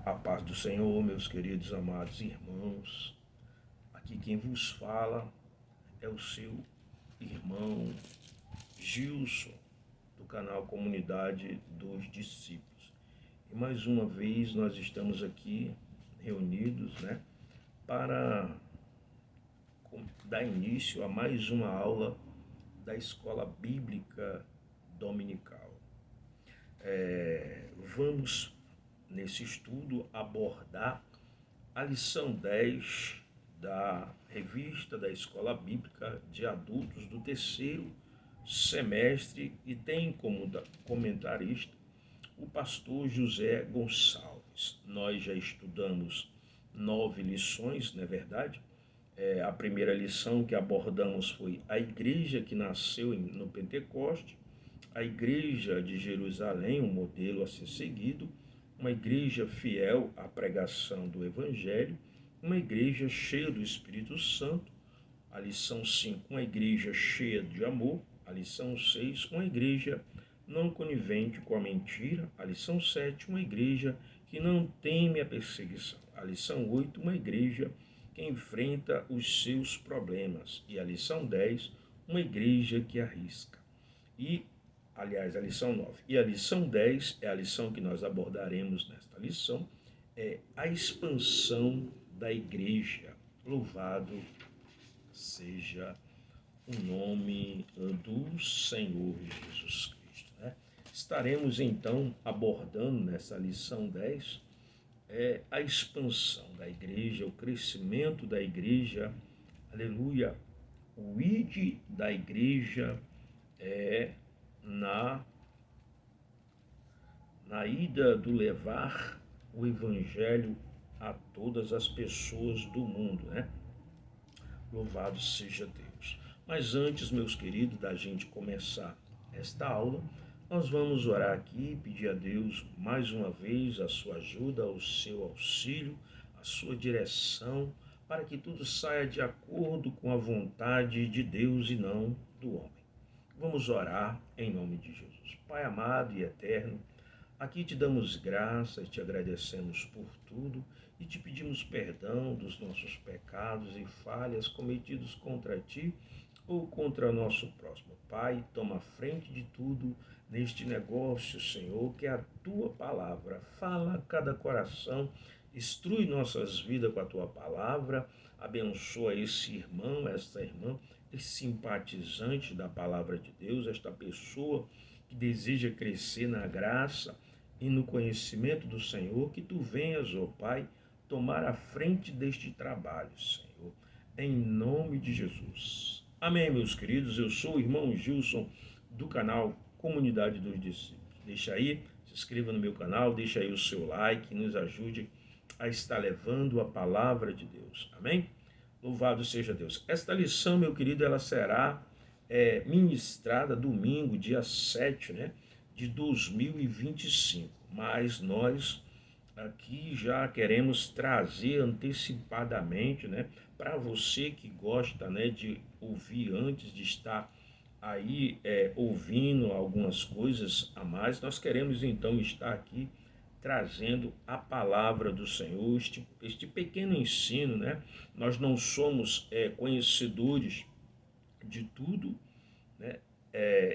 A paz do Senhor, meus queridos amados irmãos. Aqui quem vos fala é o seu irmão Gilson, do canal Comunidade dos Discípulos. E mais uma vez nós estamos aqui reunidos, para dar início a mais uma aula da Escola Bíblica Dominical. Vamos, nesse estudo, abordar a lição 10 da revista da Escola Bíblica de Adultos do terceiro semestre e tem como comentarista o pastor José Gonçalves. Nós já estudamos 9 lições, não é verdade? A primeira lição que abordamos foi a igreja que nasceu no Pentecoste, a igreja de Jerusalém, um modelo a ser seguido, uma igreja fiel à pregação do Evangelho, uma igreja cheia do Espírito Santo, a lição 5, uma igreja cheia de amor, a lição 6, uma igreja não conivente com a mentira, a lição 7, uma igreja que não teme a perseguição, a lição 8, uma igreja que enfrenta os seus problemas, e a lição 10, uma igreja que arrisca. A lição 9. E a lição 10 é a lição que nós abordaremos nesta lição, é a expansão da igreja. Louvado seja o nome do Senhor Jesus Cristo. Estaremos então abordando nessa lição 10 a expansão da igreja, o crescimento da igreja, aleluia, o ide da igreja na ida do levar o evangelho a todas as pessoas do mundo, Louvado seja Deus. Mas antes, meus queridos, da gente começar esta aula, nós vamos orar aqui e pedir a Deus mais uma vez a sua ajuda, o seu auxílio, a sua direção, para que tudo saia de acordo com a vontade de Deus e não do homem. Vamos orar em nome de Jesus. Pai amado e eterno, aqui te damos graças, te agradecemos por tudo e te pedimos perdão dos nossos pecados e falhas cometidos contra ti ou contra nosso próximo. Pai, toma a frente de tudo neste negócio, Senhor, que é a tua palavra. Fala a cada coração, instrui nossas vidas com a tua palavra, abençoa esse irmão, esta irmã, esse simpatizante da palavra de Deus, esta pessoa que deseja crescer na graça e no conhecimento do Senhor, que tu venhas, ó Pai, tomar a frente deste trabalho, Senhor, em nome de Jesus. Amém, meus queridos, eu sou o irmão Gilson, do canal Comunidade dos Discípulos. Deixa aí, se inscreva no meu canal, deixa aí o seu like, nos ajude a estar levando a palavra de Deus. Amém? Louvado seja Deus. Esta lição, meu querido, ela será ministrada domingo, dia 7, de 2025. Mas nós aqui já queremos trazer antecipadamente, para você que gosta, de ouvir antes de estar aí ouvindo algumas coisas a mais, nós queremos então estar aqui trazendo a palavra do Senhor, este pequeno ensino, Nós não somos conhecedores de tudo,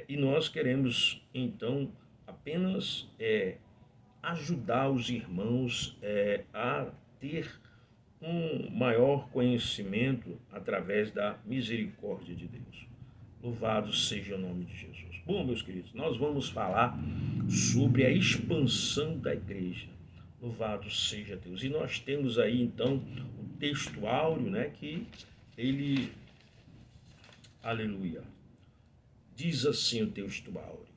e nós queremos então apenas ajudar os irmãos a ter um maior conhecimento através da misericórdia de Deus. Louvado seja o nome de Jesus. Bom, meus queridos, nós vamos falar sobre a expansão da igreja. Louvado seja Deus. E nós temos aí, então, o texto áureo, que ele, aleluia, diz assim o texto áureo: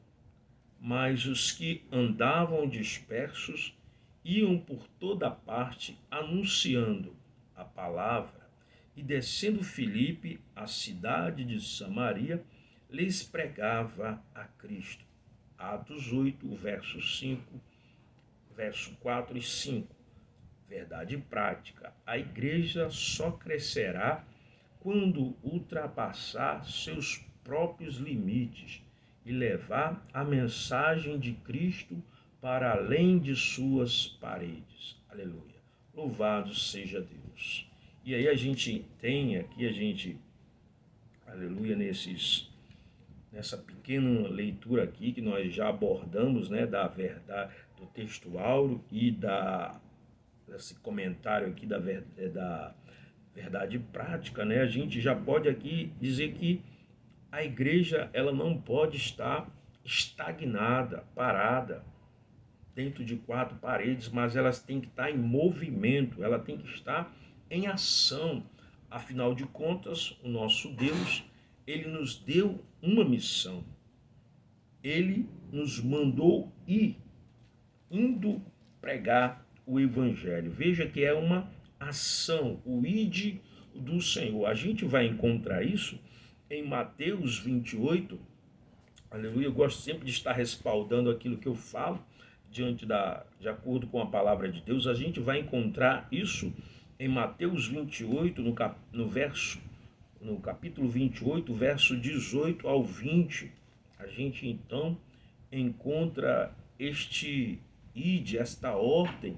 mas os que andavam dispersos iam por toda parte anunciando a palavra, e descendo Filipe, a cidade de Samaria, lhes pregava a Cristo. Atos 8, verso 5, verso 4 e 5. Verdade prática: a igreja só crescerá quando ultrapassar seus próprios limites e levar a mensagem de Cristo para além de suas paredes. Aleluia. Louvado seja Deus. E aí a gente tem aqui, aleluia, nessa pequena leitura aqui que nós já abordamos, né, da verdade, do texto áureo e desse comentário aqui da verdade prática, né? A gente já pode aqui dizer que a igreja, ela não pode estar estagnada, parada dentro de quatro paredes, mas elas têm que estar em movimento, ela tem que estar em ação. Afinal de contas, o nosso Deus, ele nos deu uma missão. Ele nos mandou indo pregar o evangelho. Veja que é uma ação, o ide do Senhor. A gente vai encontrar isso em Mateus 28. Aleluia, eu gosto sempre de estar respaldando aquilo que eu falo de acordo com a palavra de Deus. A gente vai encontrar isso em Mateus 28, no capítulo 28, verso 18 ao 20. A gente então encontra esta ordem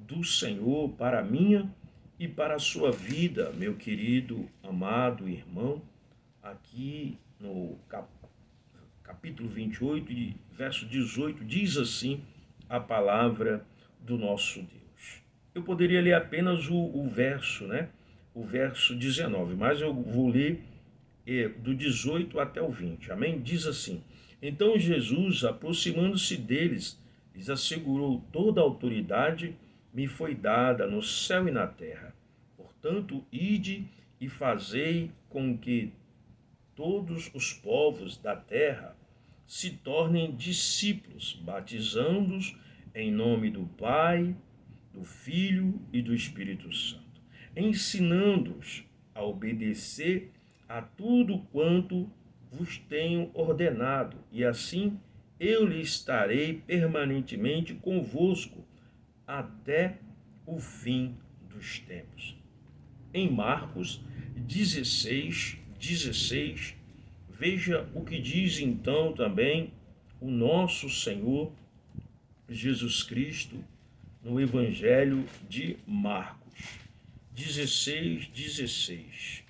do Senhor para a minha e para a sua vida, meu querido, amado irmão, aqui no capítulo 28, verso 18, diz assim a palavra do nosso Deus. Eu poderia ler apenas o verso, né? O verso 19, mas eu vou ler do 18 até o 20. Amém? Diz assim: Então Jesus, aproximando-se deles, lhes assegurou: toda a autoridade me foi dada no céu e na terra. Portanto, ide e fazei com que todos os povos da terra se tornem discípulos, batizando-os em nome do Pai, do Filho e do Espírito Santo, ensinando-os a obedecer a tudo quanto vos tenho ordenado, e assim eu lhe estarei permanentemente convosco até o fim dos tempos. Em Marcos 16, veja o que diz então também o nosso Senhor Jesus Cristo no Evangelho de Marcos 16.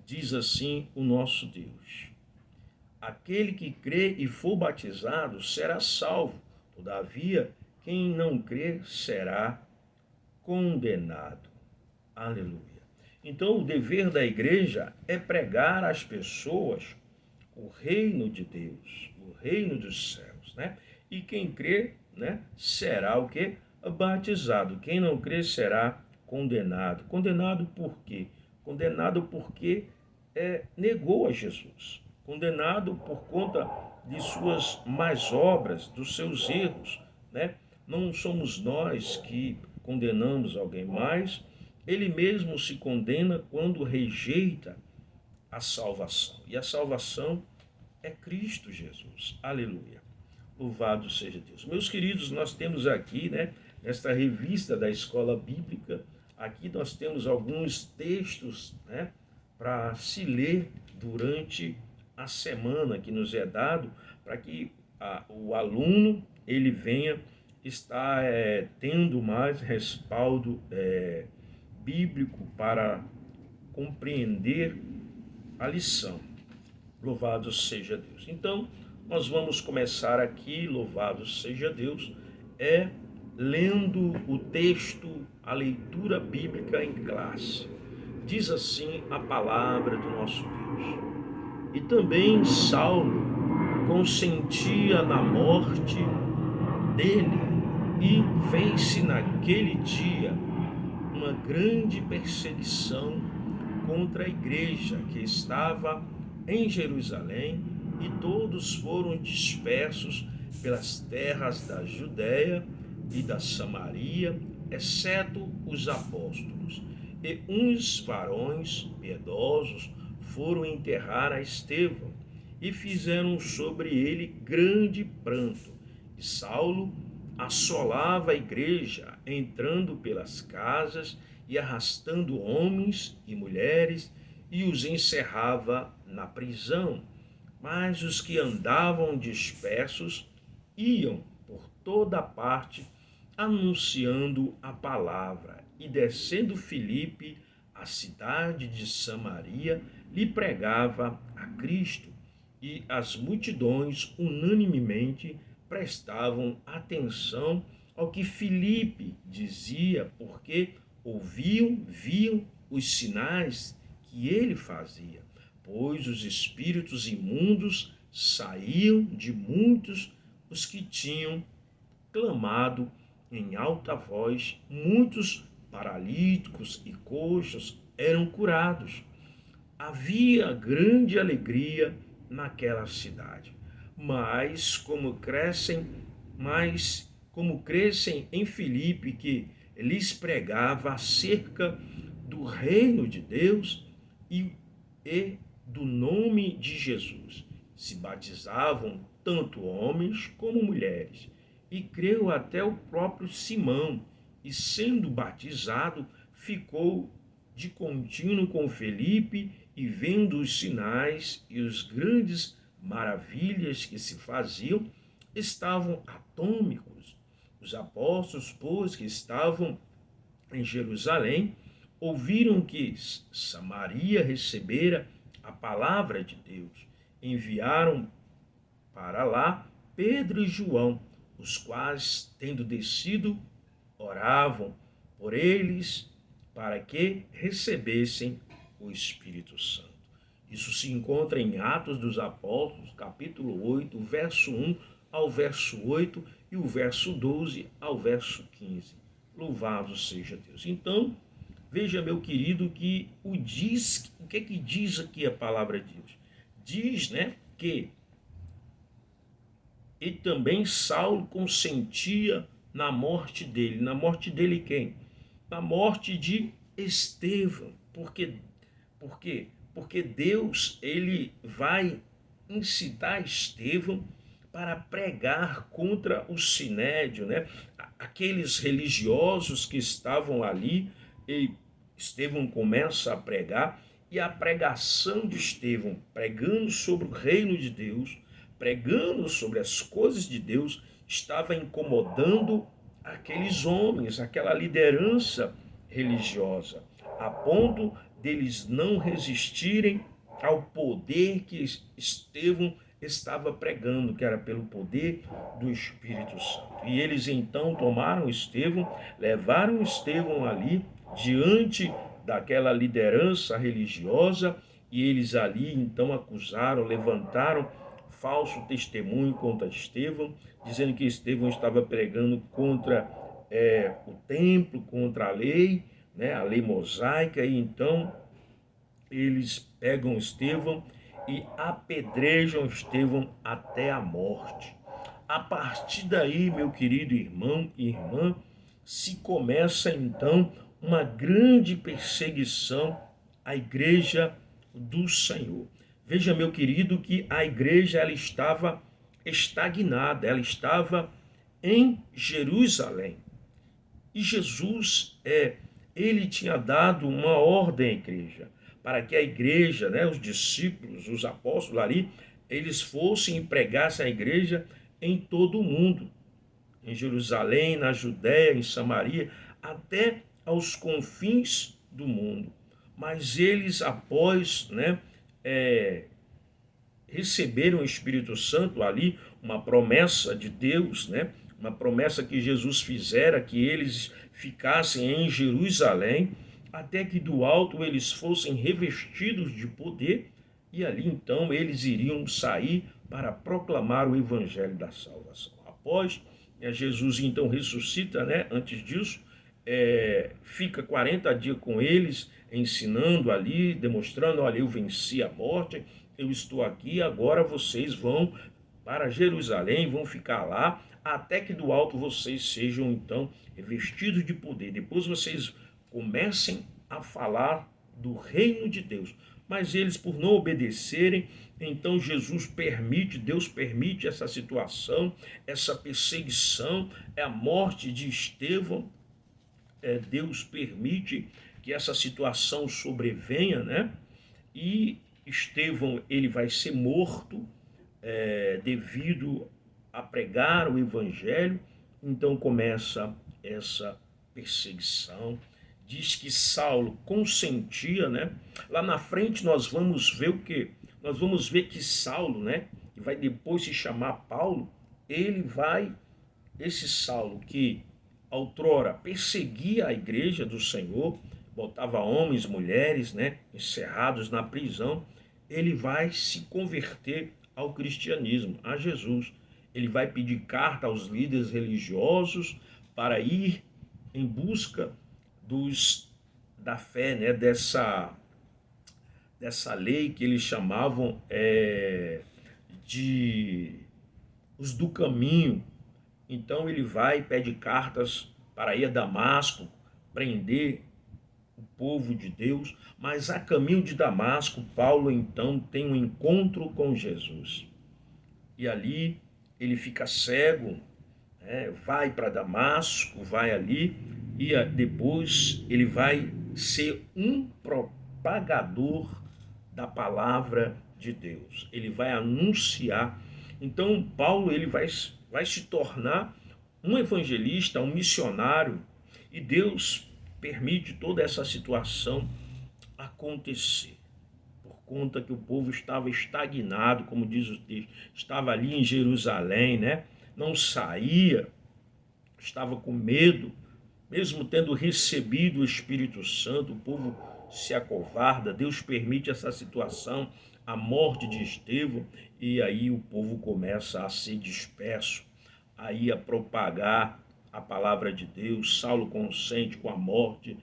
Diz assim o nosso Deus: aquele que crê e for batizado será salvo, todavia quem não crer será condenado. Aleluia. Então, o dever da igreja é pregar às pessoas o reino de Deus, o reino dos céus, né? E quem crê, né, será o quê? Batizado. Quem não crê será condenado. Condenado por quê? Condenado porque negou a Jesus. Condenado por conta de suas más obras, dos seus erros, né? Não somos nós que condenamos alguém, mas ele mesmo se condena quando rejeita a salvação. E a salvação é Cristo Jesus. Aleluia. Louvado seja Deus. Meus queridos, nós temos aqui, né, nesta revista da Escola Bíblica, aqui nós temos alguns textos, né, para se ler durante a semana que nos é dado, para que o aluno ele venha estar tendo mais respaldo bíblico para compreender a lição. Louvado seja Deus. Então, nós vamos começar aqui, louvado seja Deus, lendo o texto, a leitura bíblica em classe. Diz assim a palavra do nosso Deus: E também Saulo consentia na morte dele, e fez-se naquele dia uma grande perseguição contra a igreja que estava em Jerusalém, e todos foram dispersos pelas terras da Judéia e da Samaria, exceto os apóstolos. E uns varões piedosos foram enterrar a Estevão, e fizeram sobre ele grande pranto. E Saulo assolava a igreja, entrando pelas casas e arrastando homens e mulheres, e os encerrava na prisão. Mas os que andavam dispersos iam por toda parte anunciando a palavra. E descendo Filipe, a cidade de Samaria, lhe pregava a Cristo. E as multidões unanimemente prestavam atenção ao que Filipe dizia, porque viam os sinais que ele fazia, pois os espíritos imundos saíam de muitos os que tinham clamado em alta voz, muitos paralíticos e coxos eram curados. Havia grande alegria naquela cidade. Mas como crescem em Filipe, que lhes pregava acerca do reino de Deus e do nome de Jesus, se batizavam tanto homens como mulheres. E creu até o próprio Simão, e sendo batizado, ficou de contínuo com Felipe, e vendo os sinais e os grandes maravilhas que se faziam, estavam atônicos. Os apóstolos, pois, que estavam em Jerusalém, ouviram que Samaria recebera a palavra de Deus. Enviaram para lá Pedro e João, os quais, tendo descido, oravam por eles para que recebessem o Espírito Santo. Isso se encontra em Atos dos Apóstolos, capítulo 8, verso 1 ao verso 8 e o verso 12 ao verso 15. Louvado seja Deus. Então, veja, meu querido, que o que é que diz aqui a palavra de Deus? Diz, que e também Saulo consentia na morte dele. Na morte dele quem? Na morte de Estevão. Por quê? Porque Deus, ele vai incitar Estevão para pregar contra o sinédrio, aqueles religiosos que estavam ali, e Estevão começa a pregar, e a pregação de Estevão, pregando sobre o reino de Deus, pregando sobre as coisas de Deus, estava incomodando aqueles homens, aquela liderança religiosa, a ponto deles não resistirem ao poder que Estevão estava pregando, que era pelo poder do Espírito Santo. E eles então tomaram Estevão, levaram Estevão ali diante daquela liderança religiosa, e eles ali então acusaram, levantaram falso testemunho contra Estevão, dizendo que Estevão estava pregando contra o templo, contra a lei mosaica, e então eles pegam Estevão e apedrejam Estevão até a morte. A partir daí, meu querido irmão e irmã, se começa então uma grande perseguição à igreja do Senhor. Veja, meu querido, que a igreja ela estava estagnada, ela estava em Jerusalém. E Jesus, ele tinha dado uma ordem à igreja, para que a igreja, os discípulos, os apóstolos ali, eles fossem e pregassem a igreja em todo o mundo, em Jerusalém, na Judéia, em Samaria, até aos confins do mundo. Mas eles, após receberam o Espírito Santo ali, uma promessa de Deus, uma promessa que Jesus fizera, que eles ficassem em Jerusalém, até que do alto eles fossem revestidos de poder, e ali então eles iriam sair para proclamar o evangelho da salvação. Após Jesus então ressuscita, antes disso, fica 40 dias com eles, ensinando ali, demonstrando, olha, eu venci a morte, eu estou aqui, agora vocês vão para Jerusalém, vão ficar lá, até que do alto vocês sejam então revestidos de poder. Depois vocês comecem a falar do reino de Deus. Mas eles, por não obedecerem, então Deus permite essa situação, essa perseguição, a morte de Estevão. Deus permite que essa situação sobrevenha, e Estevão, ele vai ser morto devido a pregar o evangelho. Então começa essa perseguição. Diz que Saulo consentia, né? Lá na frente nós vamos ver o quê? Nós vamos ver que Saulo, né, que vai depois se chamar Paulo, esse Saulo que outrora perseguia a igreja do Senhor, botava homens, mulheres, né, encerrados na prisão, ele vai se converter ao cristianismo, a Jesus. Ele vai pedir carta aos líderes religiosos para ir em busca da fé, né, dessa lei que eles chamavam de os do caminho. Então ele vai e pede cartas para ir a Damasco, prender o povo de Deus, mas a caminho de Damasco, Paulo então tem um encontro com Jesus. E ali ele fica cego, vai para Damasco, vai ali, e depois ele vai ser um propagador da palavra de Deus. Ele vai anunciar. Então Paulo ele vai se tornar um evangelista, um missionário, e Deus permite toda essa situação acontecer, por conta que o povo estava estagnado, como diz o texto, estava ali em Jerusalém, né? Não saía, estava com medo, mesmo tendo recebido o Espírito Santo, o povo se acovarda. Deus permite essa situação, a morte de Estevão, e aí o povo começa a ser disperso, aí a propagar a palavra de Deus. Saulo consente com a morte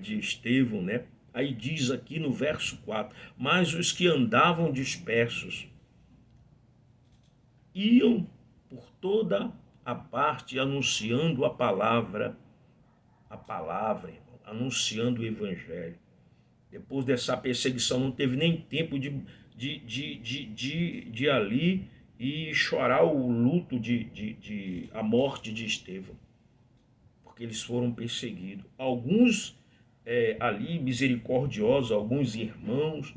de Estevão, né? Aí diz aqui no verso 4, mas os que andavam dispersos iam por toda a parte anunciando a palavra, irmão, anunciando o evangelho. Depois dessa perseguição não teve nem tempo de ali e chorar o luto a morte de Estevão, porque eles foram perseguidos. Alguns ali misericordiosos, alguns irmãos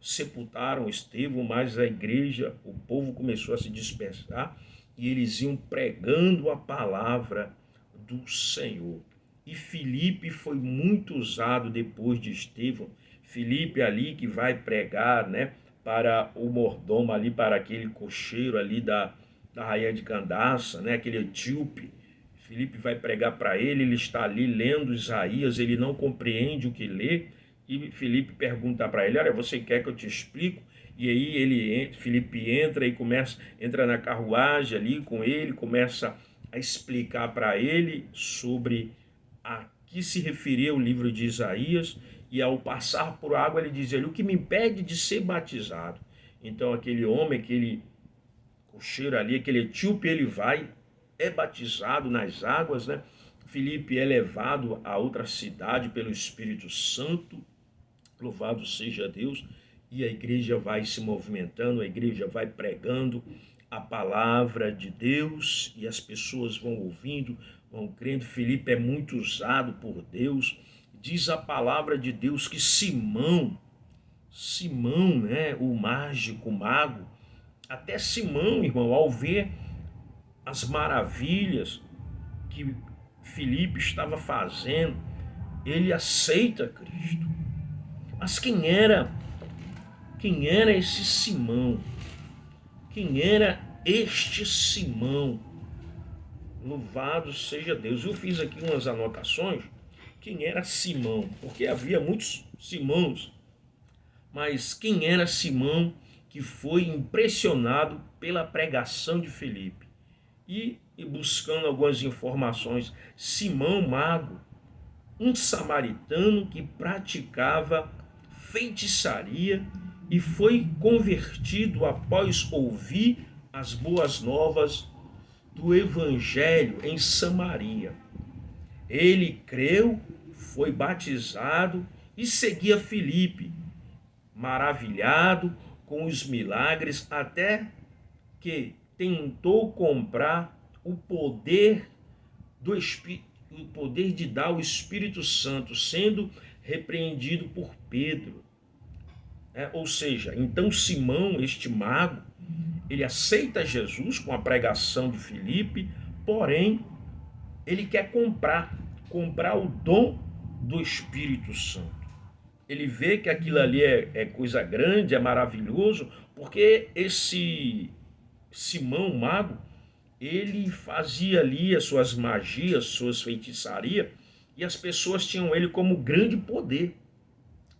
sepultaram Estevão, mas a igreja, o povo começou a se dispersar e eles iam pregando a palavra do Senhor. E Filipe foi muito usado depois de Estevão. Filipe ali que vai pregar, né, para o mordomo ali, para aquele cocheiro ali da rainha de Candaça, né, aquele etíope. Filipe vai pregar para ele está ali lendo Isaías, ele não compreende o que lê, e Filipe pergunta para ele, olha, você quer que eu te explique? E aí Filipe entra na carruagem ali com ele, começa a explicar para ele sobre a que se referia o livro de Isaías, e ao passar por água ele diz, o que me impede de ser batizado? Então aquele homem, aquele cocheiro ali, aquele etíope, ele é batizado nas águas, né? Filipe é levado a outra cidade pelo Espírito Santo, louvado seja Deus, e a igreja vai se movimentando, a igreja vai pregando a palavra de Deus, e as pessoas vão ouvindo, vão crendo. Filipe é muito usado por Deus. Diz a palavra de Deus que Simão, né, o mágico, o mago, até Simão, irmão, ao ver as maravilhas que Filipe estava fazendo, ele aceita Cristo. Mas quem era esse Simão? Quem era este Simão? Louvado seja Deus. Eu fiz aqui umas anotações. Quem era Simão? Porque havia muitos Simãos. Mas quem era Simão que foi impressionado pela pregação de Filipe? E buscando algumas informações, Simão Mago, um samaritano que praticava feitiçaria e foi convertido após ouvir as boas novas do Evangelho em Samaria. Ele creu, foi batizado e seguia Filipe, maravilhado com os milagres, até que tentou comprar o poder o poder de dar o Espírito Santo, sendo repreendido por Pedro. Ou seja, então Simão, este mago, ele aceita Jesus com a pregação de Filipe, porém ele quer comprar o dom do Espírito Santo. Ele vê que aquilo ali é coisa grande, é maravilhoso, porque esse Simão mago, ele fazia ali as suas magias, suas feitiçarias, e as pessoas tinham ele como grande poder.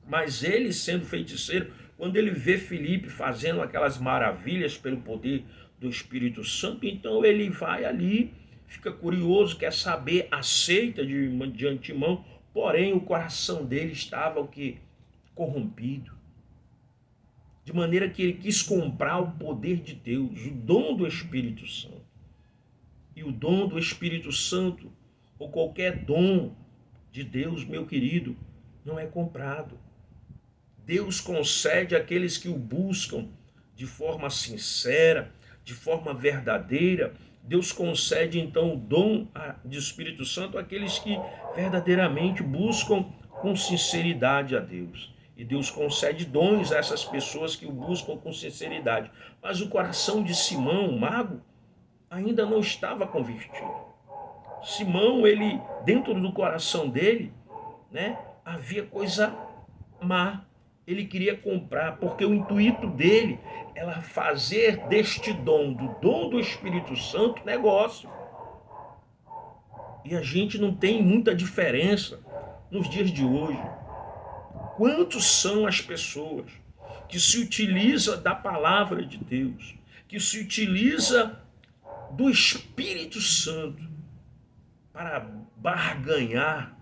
Mas ele, sendo feiticeiro, quando ele vê Filipe fazendo aquelas maravilhas pelo poder do Espírito Santo, então ele vai ali, fica curioso, quer saber, aceita de antemão, porém o coração dele estava o que? Corrompido. De maneira que ele quis comprar o poder de Deus, o dom do Espírito Santo. E o dom do Espírito Santo, ou qualquer dom de Deus, meu querido, não é comprado. Deus concede àqueles que o buscam de forma sincera, de forma verdadeira. Deus concede então o dom do Espírito Santo àqueles que verdadeiramente buscam com sinceridade a Deus. E Deus concede dons a essas pessoas que o buscam com sinceridade. Mas o coração de Simão, o mago, ainda não estava convertido. Simão, ele, dentro do coração dele, havia coisa má. Ele queria comprar, porque o intuito dele era fazer deste dom, do dom do Espírito Santo, negócio. E a gente não tem muita diferença nos dias de hoje. Quantos são as pessoas que se utilizam da palavra de Deus, que se utiliza do Espírito Santo para barganhar,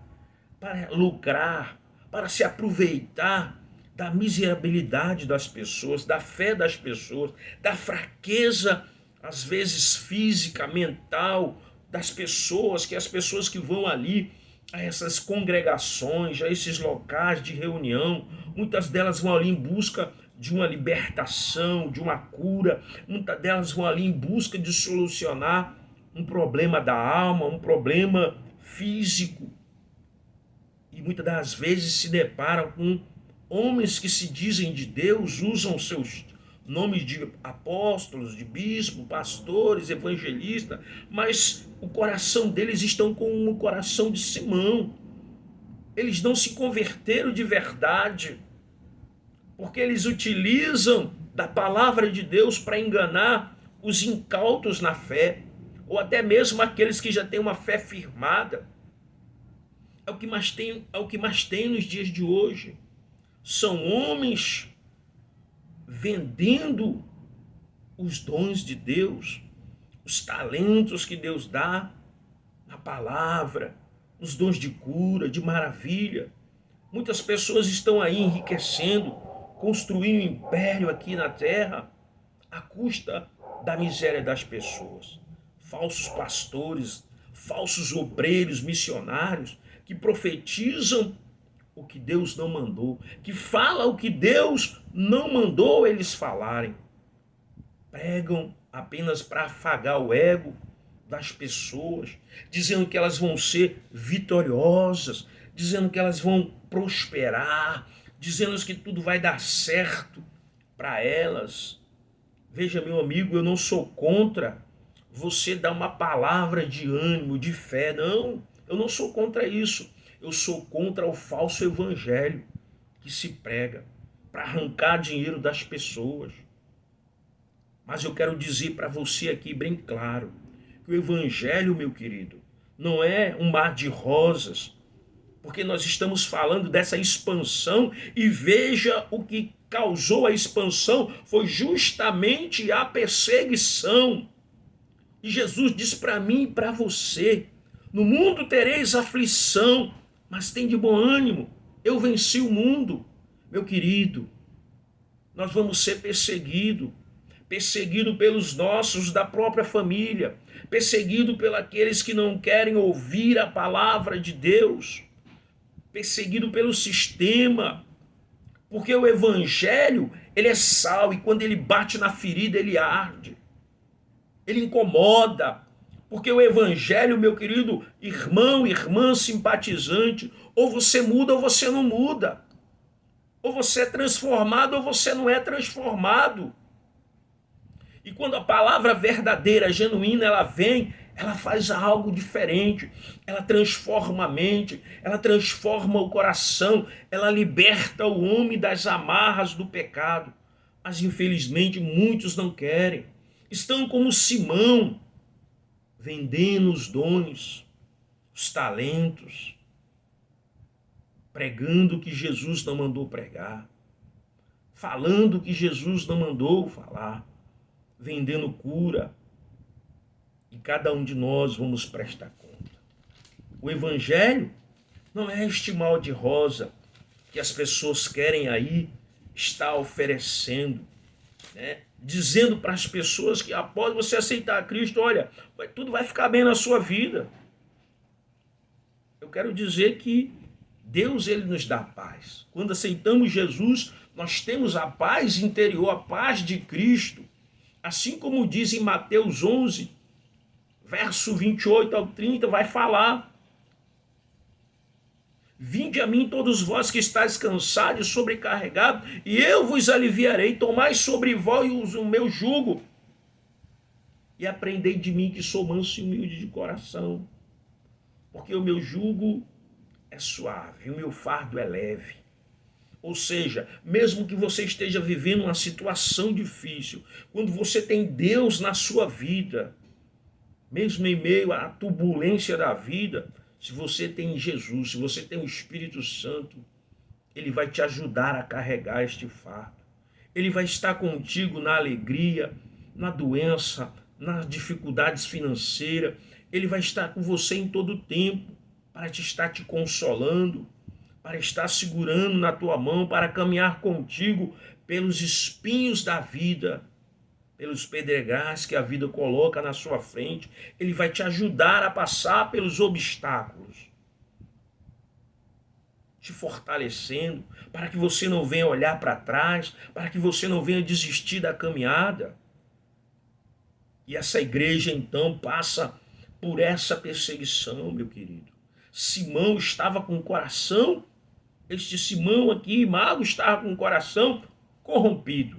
para lucrar, para se aproveitar da miserabilidade das pessoas, da fé das pessoas, da fraqueza, às vezes física, mental, das pessoas, que as pessoas que vão ali a essas congregações, a esses locais de reunião, muitas delas vão ali em busca de uma libertação, de uma cura, muitas delas vão ali em busca de solucionar um problema da alma, um problema físico. E muitas das vezes se deparam com homens que se dizem de Deus, usam seus nomes de apóstolos, de bispo, pastores, evangelistas, mas o coração deles estão com o coração de Simão. Eles não se converteram de verdade, porque eles utilizam da palavra de Deus para enganar os incautos na fé, ou até mesmo aqueles que já têm uma fé firmada. É o que mais tem nos dias de hoje. São homens vendendo os dons de Deus, os talentos que Deus dá, a palavra, os dons de cura, de maravilha. Muitas pessoas estão aí enriquecendo, construindo um império aqui na terra, à custa da miséria das pessoas. Falsos pastores, falsos obreiros, missionários, que profetizam o que Deus não mandou, que fala o que Deus não mandou eles falarem. Pregam apenas para afagar o ego das pessoas, dizendo que elas vão ser vitoriosas, dizendo que elas vão prosperar, dizendo que tudo vai dar certo para elas. Veja, meu amigo, eu não sou contra você dar uma palavra de ânimo, de fé, não. Eu não sou contra isso. Eu sou contra o falso evangelho que se prega para arrancar dinheiro das pessoas. Mas eu quero dizer para você aqui bem claro que o evangelho, meu querido, não é um mar de rosas, porque nós estamos falando dessa expansão e veja o que causou a expansão foi justamente a perseguição. E Jesus diz para mim e para você: no mundo tereis aflição, mas tem de bom ânimo, eu venci o mundo. Meu querido, nós vamos ser perseguidos pelos nossos da própria família, perseguido pelos aqueles que não querem ouvir a palavra de Deus, perseguido pelo sistema, porque o evangelho, ele é sal e quando ele bate na ferida, ele arde, ele incomoda. Porque o evangelho, meu querido irmão, irmã, simpatizante, ou você muda ou você não muda. Ou você é transformado ou você não é transformado. E quando a palavra verdadeira, genuína, ela vem, ela faz algo diferente. Ela transforma a mente, ela transforma o coração, ela liberta o homem das amarras do pecado. Mas infelizmente muitos não querem. Estão como Simão, vendendo os dons, os talentos, pregando o que Jesus não mandou pregar, falando o que Jesus não mandou falar, vendendo cura. E cada um de nós vamos prestar conta. O evangelho não é este mal de rosa que as pessoas querem aí estar oferecendo, né? Dizendo para as pessoas que após você aceitar Cristo, olha, tudo vai ficar bem na sua vida. Eu quero dizer que Deus, ele nos dá paz. Quando aceitamos Jesus, nós temos a paz interior, a paz de Cristo. Assim como diz em Mateus 11, verso 28 ao 30, vai falar: vinde a mim todos vós que estáis cansados e sobrecarregados, e eu vos aliviarei. Tomai sobre vós o meu jugo e aprendei de mim, que sou manso e humilde de coração, porque o meu jugo é suave, o meu fardo é leve. Ou seja, mesmo que você esteja vivendo uma situação difícil, quando você tem Deus na sua vida, mesmo em meio à turbulência da vida, se você tem Jesus, se você tem o Espírito Santo, ele vai te ajudar a carregar este fardo. Ele vai estar contigo na alegria, na doença, nas dificuldades financeiras. Ele vai estar com você em todo o tempo, para te estar te consolando, para estar segurando na tua mão, para caminhar contigo pelos espinhos da vida, pelos pedregais que a vida coloca na sua frente. Ele vai te ajudar a passar pelos obstáculos, te fortalecendo, para que você não venha olhar para trás, para que você não venha desistir da caminhada. E essa igreja então passa por essa perseguição, meu querido. Simão estava com o coração, este Simão aqui, mago, estava com o coração corrompido.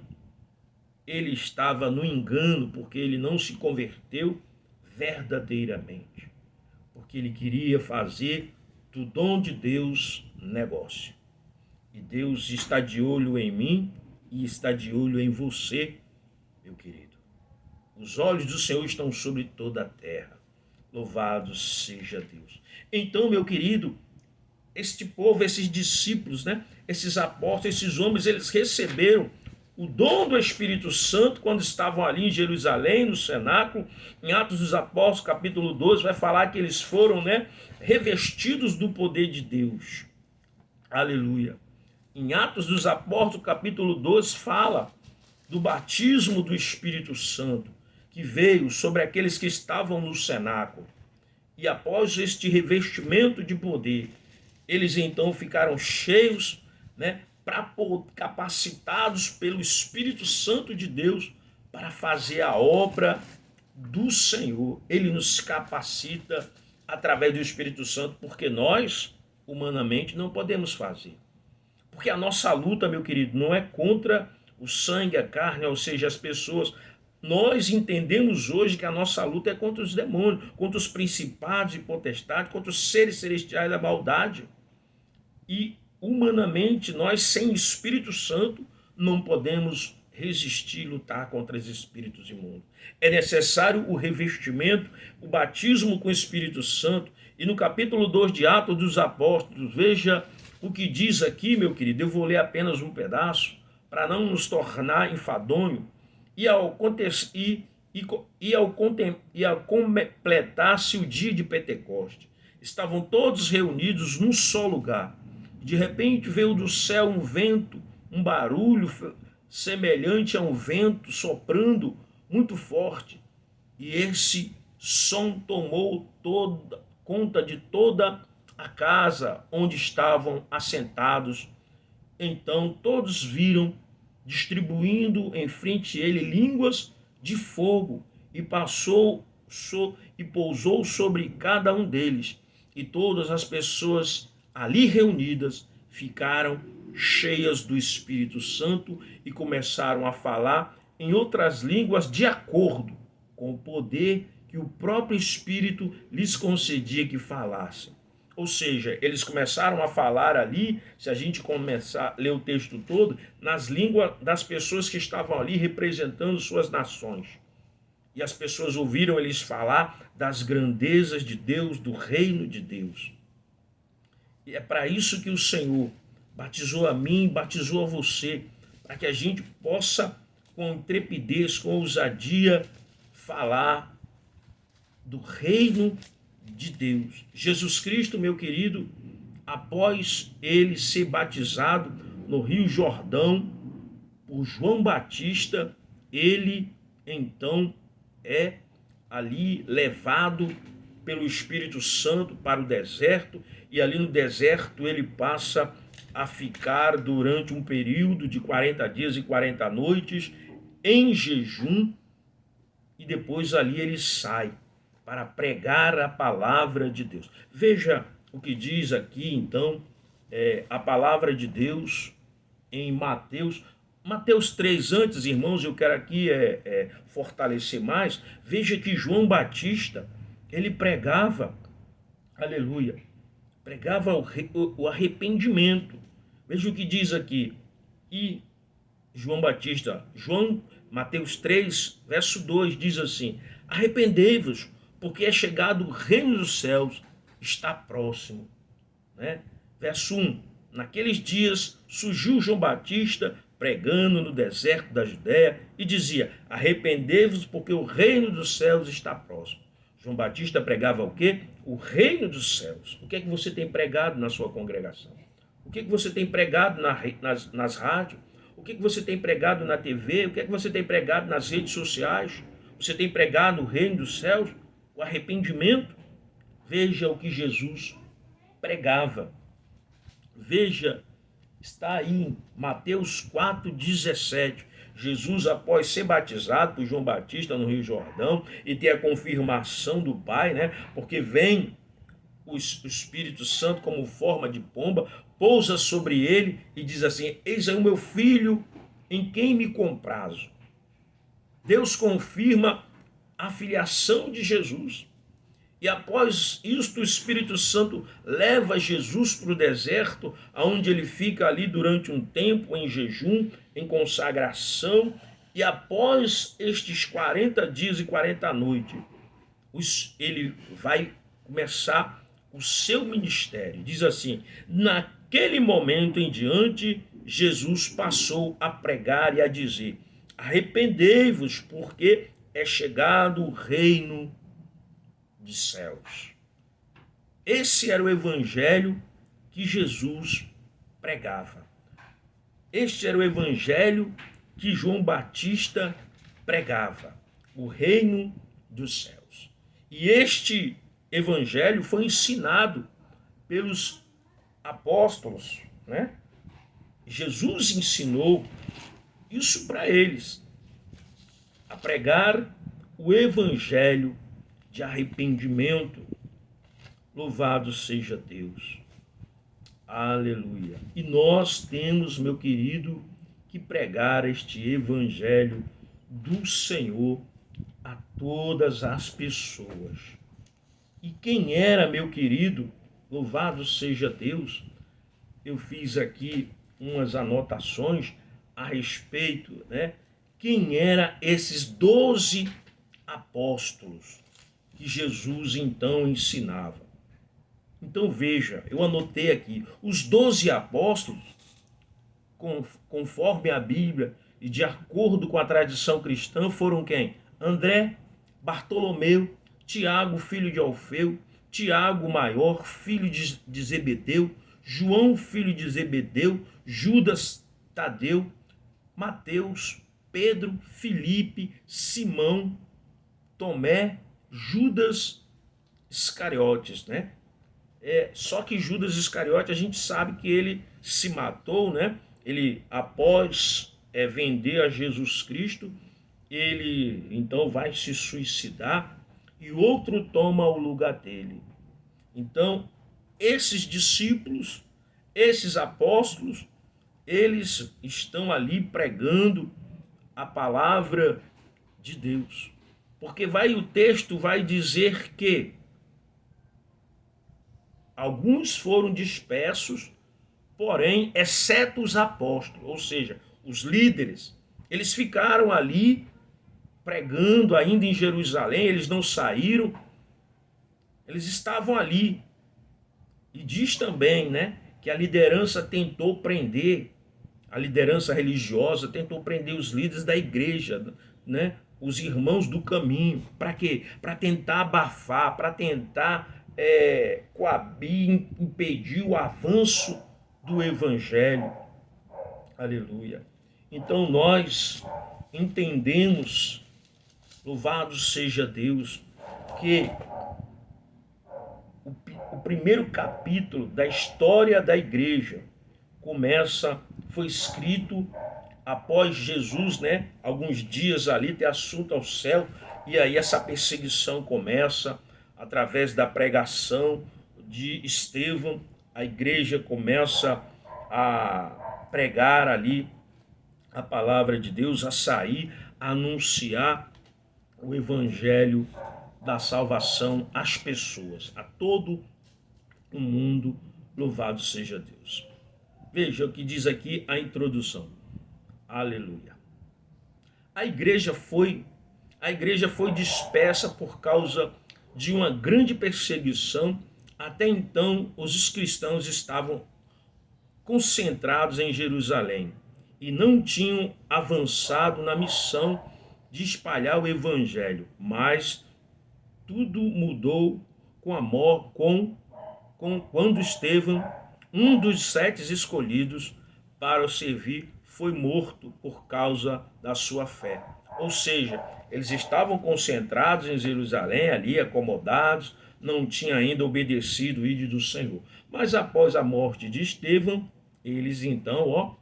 Ele estava no engano, porque ele não se converteu verdadeiramente, porque ele queria fazer do dom de Deus negócio. E Deus está de olho em mim e está de olho em você, meu querido. Os olhos do Senhor estão sobre toda a terra. Louvado seja Deus. Então, meu querido, este povo, esses discípulos, né, esses apóstolos, esses homens, eles receberam o dom do Espírito Santo quando estavam ali em Jerusalém, no cenáculo. Em Atos dos Apóstolos, capítulo 12, vai falar que eles foram, né, revestidos do poder de Deus. Aleluia. Em Atos dos Apóstolos, capítulo 12, fala do batismo do Espírito Santo, que veio sobre aqueles que estavam no cenáculo. E após este revestimento de poder, eles então ficaram cheios, né, capacitados pelo Espírito Santo de Deus para fazer a obra do Senhor. Ele nos capacita através do Espírito Santo, porque nós, humanamente, não podemos fazer. Porque a nossa luta, meu querido, não é contra o sangue, a carne, ou seja, as pessoas. Nós entendemos hoje que a nossa luta é contra os demônios, contra os principados e potestades, contra os seres celestiais da maldade. E humanamente, nós sem Espírito Santo não podemos resistir, lutar contra os espíritos imundos. É necessário o revestimento, o batismo com o Espírito Santo. E no capítulo 2 de Atos dos Apóstolos, veja o que diz aqui, meu querido. Eu vou ler apenas um pedaço, para não nos tornar enfadonho. E ao completar-se o dia de Pentecoste, estavam todos reunidos num só lugar. De repente veio do céu um vento, um barulho semelhante a um vento soprando muito forte. E esse som tomou conta de toda a casa onde estavam assentados. Então todos viram, distribuindo em frente a ele línguas de fogo, e pousou sobre cada um deles. E todas as pessoas ali reunidas ficaram cheias do Espírito Santo e começaram a falar em outras línguas de acordo com o poder que o próprio Espírito lhes concedia que falassem. Ou seja, eles começaram a falar ali, se a gente começar a ler o texto todo, nas línguas das pessoas que estavam ali representando suas nações. E as pessoas ouviram eles falar das grandezas de Deus, do reino de Deus. E é para isso que o Senhor batizou a mim, batizou a você, para que a gente possa, com intrepidez, com ousadia, falar do reino de Deus. Jesus Cristo, meu querido, após ele ser batizado no Rio Jordão por João Batista, ele então é ali levado pelo Espírito Santo para o deserto, e ali no deserto ele passa a ficar durante um período de 40 dias e 40 noites em jejum, e depois ali ele sai para pregar a palavra de Deus. Veja o que diz aqui então a palavra de Deus em Mateus 3. Antes, irmãos, eu quero aqui fortalecer mais. Veja que João Batista, ele pregava, aleluia, pregava o arrependimento. Veja o que diz aqui. E Mateus 3, verso 2, diz assim: arrependei-vos, porque é chegado o reino dos céus, está próximo. Né? Verso 1, naqueles dias surgiu João Batista pregando no deserto da Judéia e dizia: arrependei-vos, porque o reino dos céus está próximo. João Batista pregava o quê? O reino dos céus. O que é que você tem pregado na sua congregação? O que é que você tem pregado nas rádios? O que é que você tem pregado na TV? O que é que você tem pregado nas redes sociais? Você tem pregado o reino dos céus? O arrependimento? Veja o que Jesus pregava. Veja, está aí em Mateus 4,17. Jesus, após ser batizado por João Batista no Rio Jordão e ter a confirmação do Pai, né? Porque vem o Espírito Santo como forma de pomba, pousa sobre ele e diz assim: eis aí o meu filho em quem me comprazo. Deus confirma a filiação de Jesus. E após isto, o Espírito Santo leva Jesus para o deserto, onde ele fica ali durante um tempo em jejum, em consagração. E após estes 40 dias e 40 noites, ele vai começar o seu ministério. Diz assim: naquele momento em diante, Jesus passou a pregar e a dizer: arrependei-vos, porque é chegado o reino dos céus. Esse era o evangelho que Jesus pregava. Este era o evangelho que João Batista pregava, o reino dos céus. E este evangelho foi ensinado pelos apóstolos, né? Jesus ensinou isso para eles, a pregar o evangelho de arrependimento. Louvado seja Deus. Aleluia. E nós temos, meu querido, que pregar este evangelho do Senhor a todas as pessoas. E quem era, meu querido, louvado seja Deus, eu fiz aqui umas anotações a respeito, né? Quem era esses 12 apóstolos que Jesus então ensinava? Então veja, eu anotei aqui, os 12 apóstolos, conforme a Bíblia e de acordo com a tradição cristã, foram quem? André, Bartolomeu, Tiago, filho de Alfeu, Tiago maior, filho de Zebedeu, João, filho de Zebedeu, Judas Tadeu, Mateus, Pedro, Filipe, Simão, Tomé, Judas Iscariotes, né? Só que Judas Iscariote, a gente sabe que ele se matou, né? Ele, após vender a Jesus Cristo, ele então vai se suicidar e outro toma o lugar dele. Então, esses discípulos esses apóstolos, eles estão ali pregando a palavra de Deus. Porque o texto vai dizer que alguns foram dispersos, porém, exceto os apóstolos, ou seja, os líderes, eles ficaram ali pregando ainda em Jerusalém, eles não saíram, eles estavam ali. E diz também, né, que a liderança tentou prender, a liderança religiosa tentou prender os líderes da igreja, né, os irmãos do caminho. Para quê? Para tentar abafar, para tentar coabir, impedir o avanço do evangelho. Aleluia. Então nós entendemos, louvado seja Deus, que o primeiro capítulo da história da igreja foi escrito após Jesus, né, alguns dias ali ter assunto ao céu, e aí essa perseguição começa através da pregação de Estevão. A igreja começa a pregar ali a palavra de Deus, a sair, a anunciar o evangelho da salvação às pessoas, a todo o mundo. Louvado seja Deus. Veja o que diz aqui a introdução. Aleluia. A igreja foi dispersa por causa de uma grande perseguição. Até então, os cristãos estavam concentrados em Jerusalém e não tinham avançado na missão de espalhar o evangelho. Mas tudo mudou quando Estevão, um dos 7 escolhidos para o servir, foi morto por causa da sua fé. Ou seja, eles estavam concentrados em Jerusalém, ali acomodados, não tinham ainda obedecido o ídolo do Senhor. Mas após a morte de Estevão, eles então,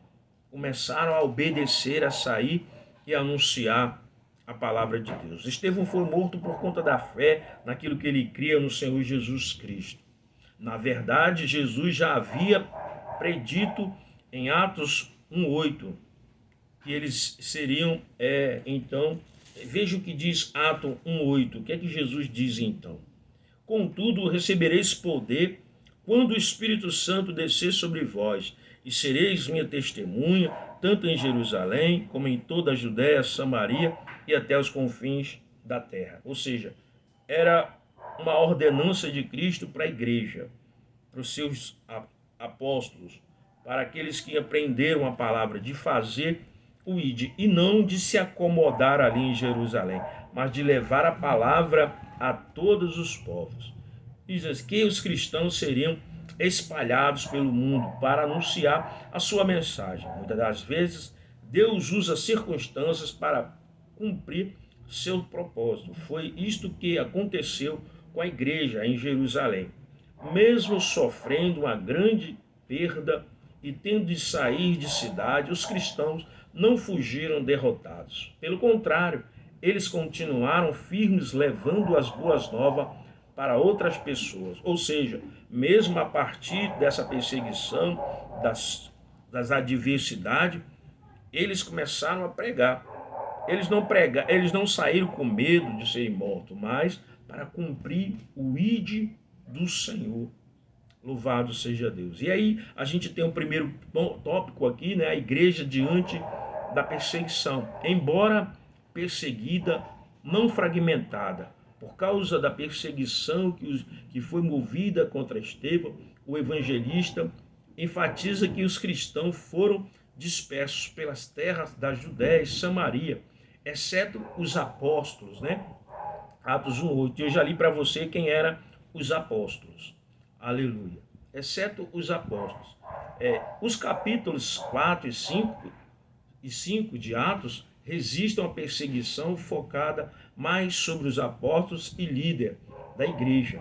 começaram a obedecer, a sair e anunciar a palavra de Deus. Estevão foi morto por conta da fé naquilo que ele cria no Senhor Jesus Cristo. Na verdade, Jesus já havia predito em Atos 1:8 que eles seriam, então, veja o que diz Atos 1:8. O que é que Jesus diz então? Contudo, recebereis poder quando o Espírito Santo descer sobre vós, e sereis minha testemunha, tanto em Jerusalém, como em toda a Judéia, Samaria e até os confins da terra. Ou seja, era uma ordenança de Cristo para a igreja, para os seus apóstolos, para aqueles que aprenderam a palavra, de fazer o ide, e não de se acomodar ali em Jerusalém, mas de levar a palavra a todos os povos. Diz que os cristãos seriam espalhados pelo mundo para anunciar a sua mensagem. Muitas das vezes, Deus usa circunstâncias para cumprir seu propósito. Foi isto que aconteceu com a igreja em Jerusalém. Mesmo sofrendo uma grande perda e tendo de sair de cidade, os cristãos não fugiram derrotados. Pelo contrário, eles continuaram firmes, levando as boas novas para outras pessoas. Ou seja, mesmo a partir dessa perseguição, das adversidades, eles começaram a pregar. Eles não saíram com medo de serem mortos, mas para cumprir o ide do Senhor. Louvado seja Deus. E aí a gente tem o primeiro tópico aqui, né? A igreja diante da perseguição. Embora perseguida, não fragmentada. Por causa da perseguição que foi movida contra Estevão, o evangelista enfatiza que os cristãos foram dispersos pelas terras da Judéia e Samaria, exceto os apóstolos, né? Atos 1:8. Eu já li para você quem eram os apóstolos. Aleluia. Exceto os apóstolos. Os capítulos 4 e 5 de Atos resistem à perseguição focada mais sobre os apóstolos e líder da igreja.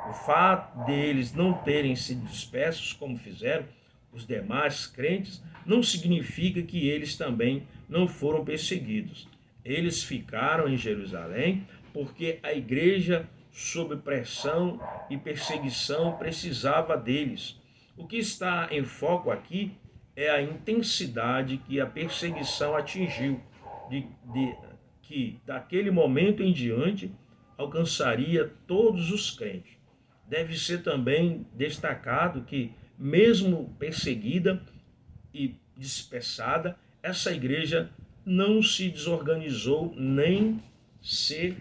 O fato deles não terem sido dispersos como fizeram os demais crentes não significa que eles também não foram perseguidos. Eles ficaram em Jerusalém porque a igreja, sob pressão e perseguição, precisava deles. O que está em foco aqui é a intensidade que a perseguição atingiu, que daquele momento em diante alcançaria todos os crentes. Deve ser também destacado que, mesmo perseguida e dispersada, essa igreja não se desorganizou nem se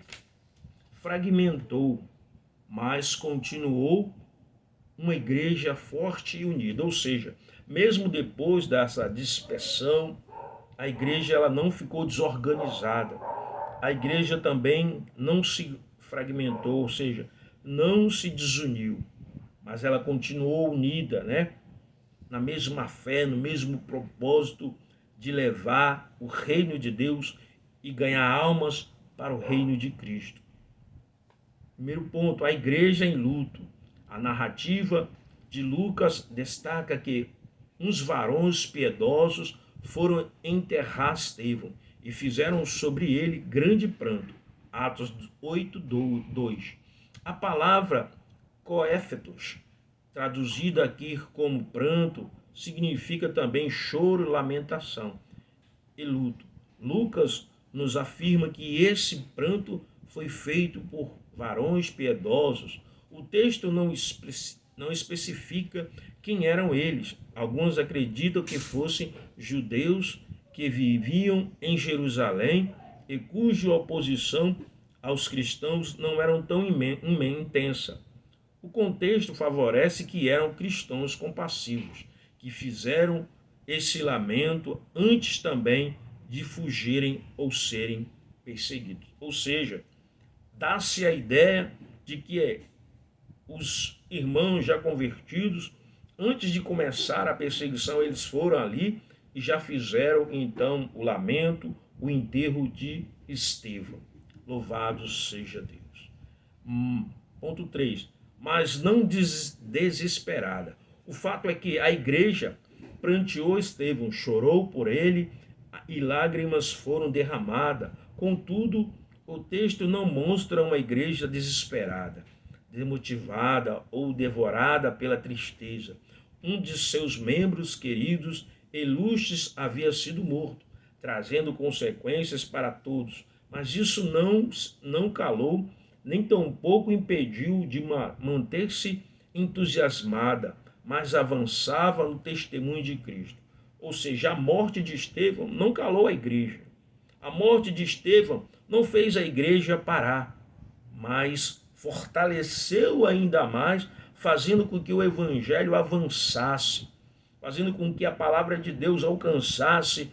fragmentou, mas continuou uma igreja forte e unida. Ou seja, mesmo depois dessa dispersão, a igreja ela não ficou desorganizada. A igreja também não se fragmentou, ou seja, não se desuniu, mas ela continuou unida, né? Na mesma fé, no mesmo propósito de levar o reino de Deus e ganhar almas para o reino de Cristo. Primeiro ponto, a igreja em luto. A narrativa de Lucas destaca que uns varões piedosos foram enterrar Estevão e fizeram sobre ele grande pranto. Atos 8:2. A palavra coéfetos, traduzida aqui como pranto, significa também choro, lamentação e luto. Lucas nos afirma que esse pranto foi feito por varões piedosos. O texto não especifica quem eram eles. Alguns acreditam que fossem judeus que viviam em Jerusalém e cuja oposição aos cristãos não era tão intensa. O contexto favorece que eram cristãos compassivos, que fizeram esse lamento antes também de fugirem ou serem perseguidos. Ou seja, dá-se a ideia de que os irmãos já convertidos, antes de começar a perseguição, eles foram ali e já fizeram então o lamento, o enterro de Estevão. Louvado seja Deus. Ponto 3. Mas não desesperada. O fato é que a igreja pranteou Estevão, chorou por ele e lágrimas foram derramadas. Contudo, o texto não mostra uma igreja desesperada, desmotivada ou devorada pela tristeza. Um de seus membros queridos e ilustres havia sido morto, trazendo consequências para todos. Mas isso não calou, nem tampouco impediu de manter-se entusiasmada, mas avançava no testemunho de Cristo. Ou seja, a morte de Estevão não calou a igreja. A morte de Estevão não fez a igreja parar, mas fortaleceu ainda mais, fazendo com que o evangelho avançasse, fazendo com que a palavra de Deus alcançasse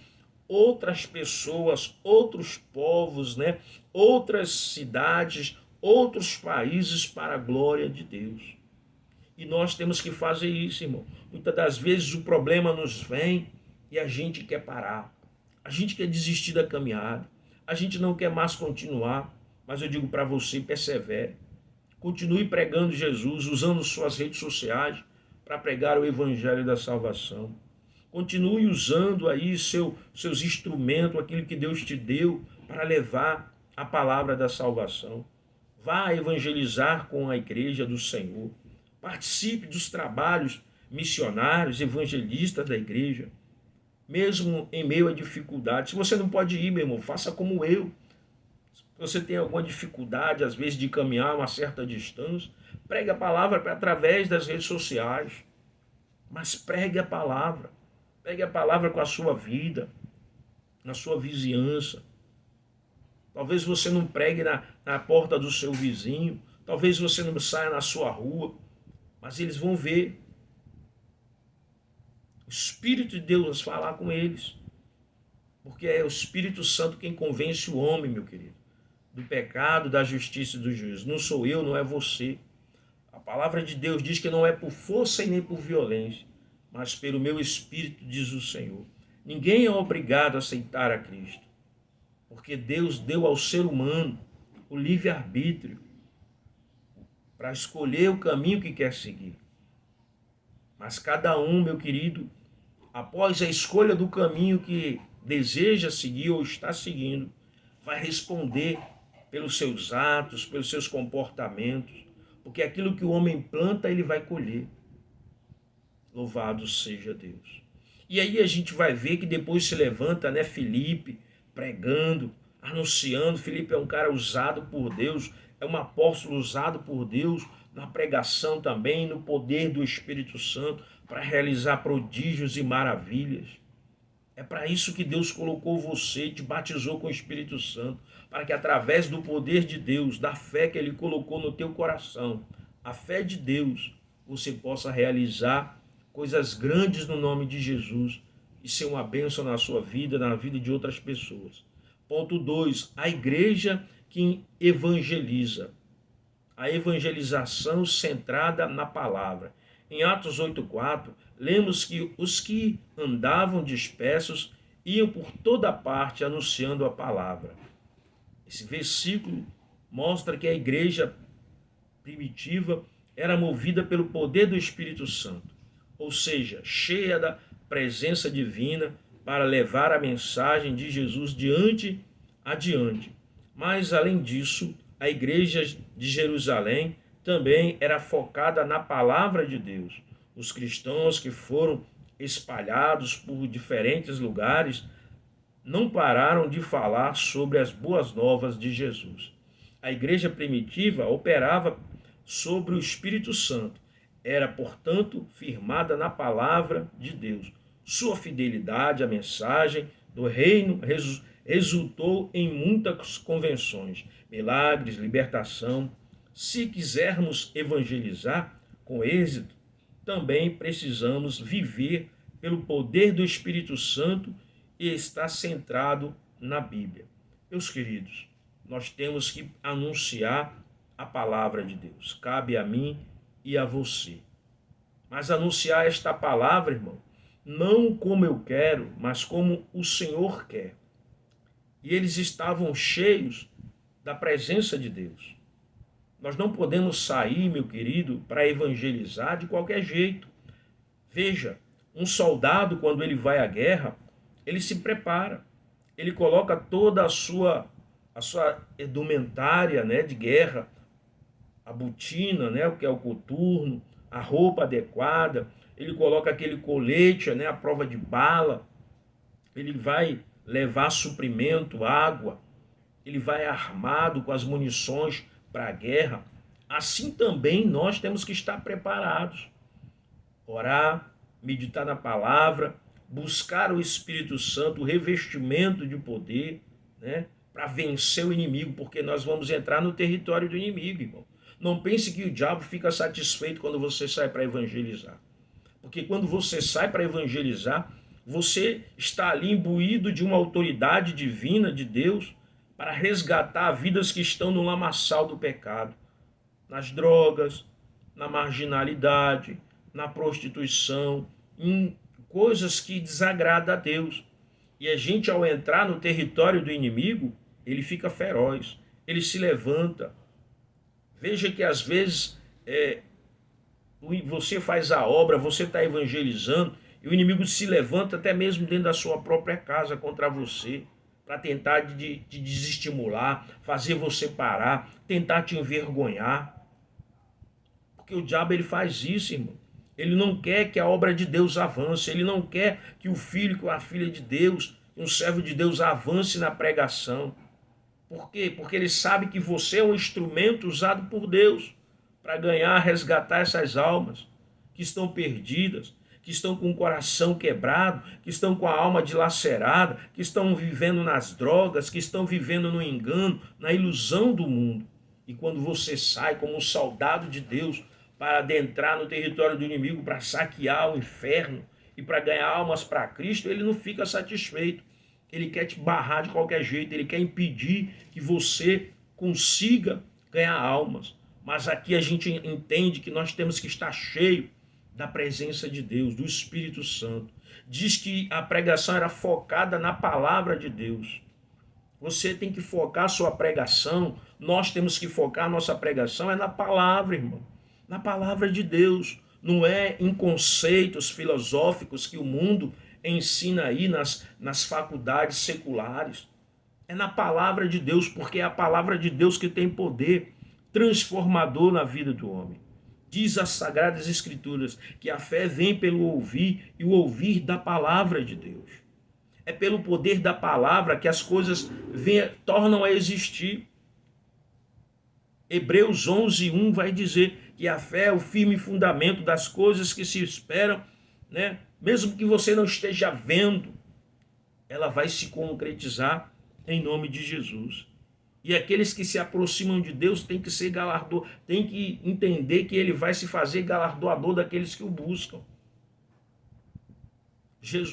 outras pessoas, outros povos, né? Outras cidades, outros países para a glória de Deus. E nós temos que fazer isso, irmão. Muitas das vezes o problema nos vem e a gente quer parar. A gente quer desistir da caminhada. A gente não quer mais continuar. Mas eu digo para você, persevere. Continue pregando Jesus, usando suas redes sociais para pregar o evangelho da salvação. Continue usando aí seus instrumentos, aquilo que Deus te deu para levar a palavra da salvação. Vá evangelizar com a igreja do Senhor. Participe dos trabalhos missionários, evangelistas da igreja, mesmo em meio a dificuldades. Se você não pode ir, meu irmão, faça como eu. Se você tem alguma dificuldade, às vezes, de caminhar uma certa distância, pregue a palavra através das redes sociais. Mas pregue a palavra. Pregue a palavra com a sua vida, na sua vizinhança. Talvez você não pregue na porta do seu vizinho. Talvez você não saia na sua rua. Mas eles vão ver o Espírito de Deus falar com eles. Porque é o Espírito Santo quem convence o homem, meu querido, do pecado, da justiça e do juízo. Não sou eu, não é você. A palavra de Deus diz que não é por força e nem por violência, mas pelo meu Espírito, diz o Senhor. Ninguém é obrigado a aceitar a Cristo, porque Deus deu ao ser humano o livre-arbítrio para escolher o caminho que quer seguir. Mas cada um, meu querido, após a escolha do caminho que deseja seguir ou está seguindo, vai responder pelos seus atos, pelos seus comportamentos, porque aquilo que o homem planta, ele vai colher. Louvado seja Deus. E aí a gente vai ver que depois se levanta, né, Filipe, pregando, anunciando. Filipe é um cara usado por Deus, é um apóstolo usado por Deus na pregação também, no poder do Espírito Santo, para realizar prodígios e maravilhas. É para isso que Deus colocou você, te batizou com o Espírito Santo, para que através do poder de Deus, da fé que Ele colocou no teu coração, a fé de Deus, você possa realizar coisas grandes no nome de Jesus e ser uma bênção na sua vida, na vida de outras pessoas. Ponto 2, a igreja que evangeliza. A evangelização centrada na palavra. Em Atos 8,4, lemos que os que andavam dispersos iam por toda parte anunciando a palavra. Esse versículo mostra que a igreja primitiva era movida pelo poder do Espírito Santo, ou seja, cheia da presença divina para levar a mensagem de Jesus adiante. Mas, além disso, a igreja de Jerusalém também era focada na palavra de Deus. Os cristãos que foram espalhados por diferentes lugares não pararam de falar sobre as boas novas de Jesus. A igreja primitiva operava sobre o Espírito Santo. Era, portanto, firmada na palavra de Deus. Sua fidelidade à mensagem do reino resultou em muitas convenções, milagres, libertação. Se quisermos evangelizar com êxito, também precisamos viver pelo poder do Espírito Santo e estar centrado na Bíblia. Meus queridos, nós temos que anunciar a palavra de Deus. Cabe a mim e a você. Mas anunciar esta palavra, irmão, não como eu quero, mas como o Senhor quer. E eles estavam cheios da presença de Deus. Nós não podemos sair, meu querido, para evangelizar de qualquer jeito. Veja, um soldado, quando ele vai à guerra, ele se prepara. Ele coloca toda a sua indumentária, né, de guerra, a botina, né, o que é o coturno, a roupa adequada. Ele coloca aquele colete, né, a prova de bala. Ele vai levar suprimento, água. Ele vai armado com as munições para a guerra. Assim também nós temos que estar preparados. Orar, meditar na palavra, buscar o Espírito Santo, o revestimento de poder, né, para vencer o inimigo, porque nós vamos entrar no território do inimigo, irmão. Não pense que o diabo fica satisfeito quando você sai para evangelizar. Porque quando você sai para evangelizar, você está ali imbuído de uma autoridade divina de Deus para resgatar vidas que estão no lamaçal do pecado, nas drogas, na marginalidade, na prostituição, em coisas que desagradam a Deus. E a gente, ao entrar no território do inimigo, ele fica feroz, ele se levanta. Veja que às vezes você faz a obra, você está evangelizando, e o inimigo se levanta até mesmo dentro da sua própria casa contra você, para tentar te desestimular, fazer você parar, tentar te envergonhar. Porque o diabo ele faz isso, irmão. Ele não quer que a obra de Deus avance, ele não quer que o filho, que a filha de Deus, um servo de Deus avance na pregação. Por quê? Porque ele sabe que você é um instrumento usado por Deus para ganhar, resgatar essas almas que estão perdidas, que estão com o coração quebrado, que estão com a alma dilacerada, que estão vivendo nas drogas, que estão vivendo no engano, na ilusão do mundo. E quando você sai como um soldado de Deus para adentrar no território do inimigo, para saquear o inferno e para ganhar almas para Cristo, ele não fica satisfeito. Ele quer te barrar de qualquer jeito, ele quer impedir que você consiga ganhar almas. Mas aqui a gente entende que nós temos que estar cheio da presença de Deus, do Espírito Santo. Diz que a pregação era focada na palavra de Deus. Você tem que focar a sua pregação, nós temos que focar a nossa pregação na palavra, irmão. Na palavra de Deus. Não é em conceitos filosóficos que o mundo ensina aí nas faculdades seculares. É na palavra de Deus, porque é a palavra de Deus que tem poder transformador na vida do homem. Diz as Sagradas Escrituras que a fé vem pelo ouvir e o ouvir da palavra de Deus. É pelo poder da palavra que as coisas tornam a existir. Hebreus 11:1 vai dizer que a fé é o firme fundamento das coisas que se esperam, né? Mesmo que você não esteja vendo, ela vai se concretizar em nome de Jesus. E aqueles que se aproximam de Deus têm que ser têm que entender que ele vai se fazer galardoador daqueles que o buscam.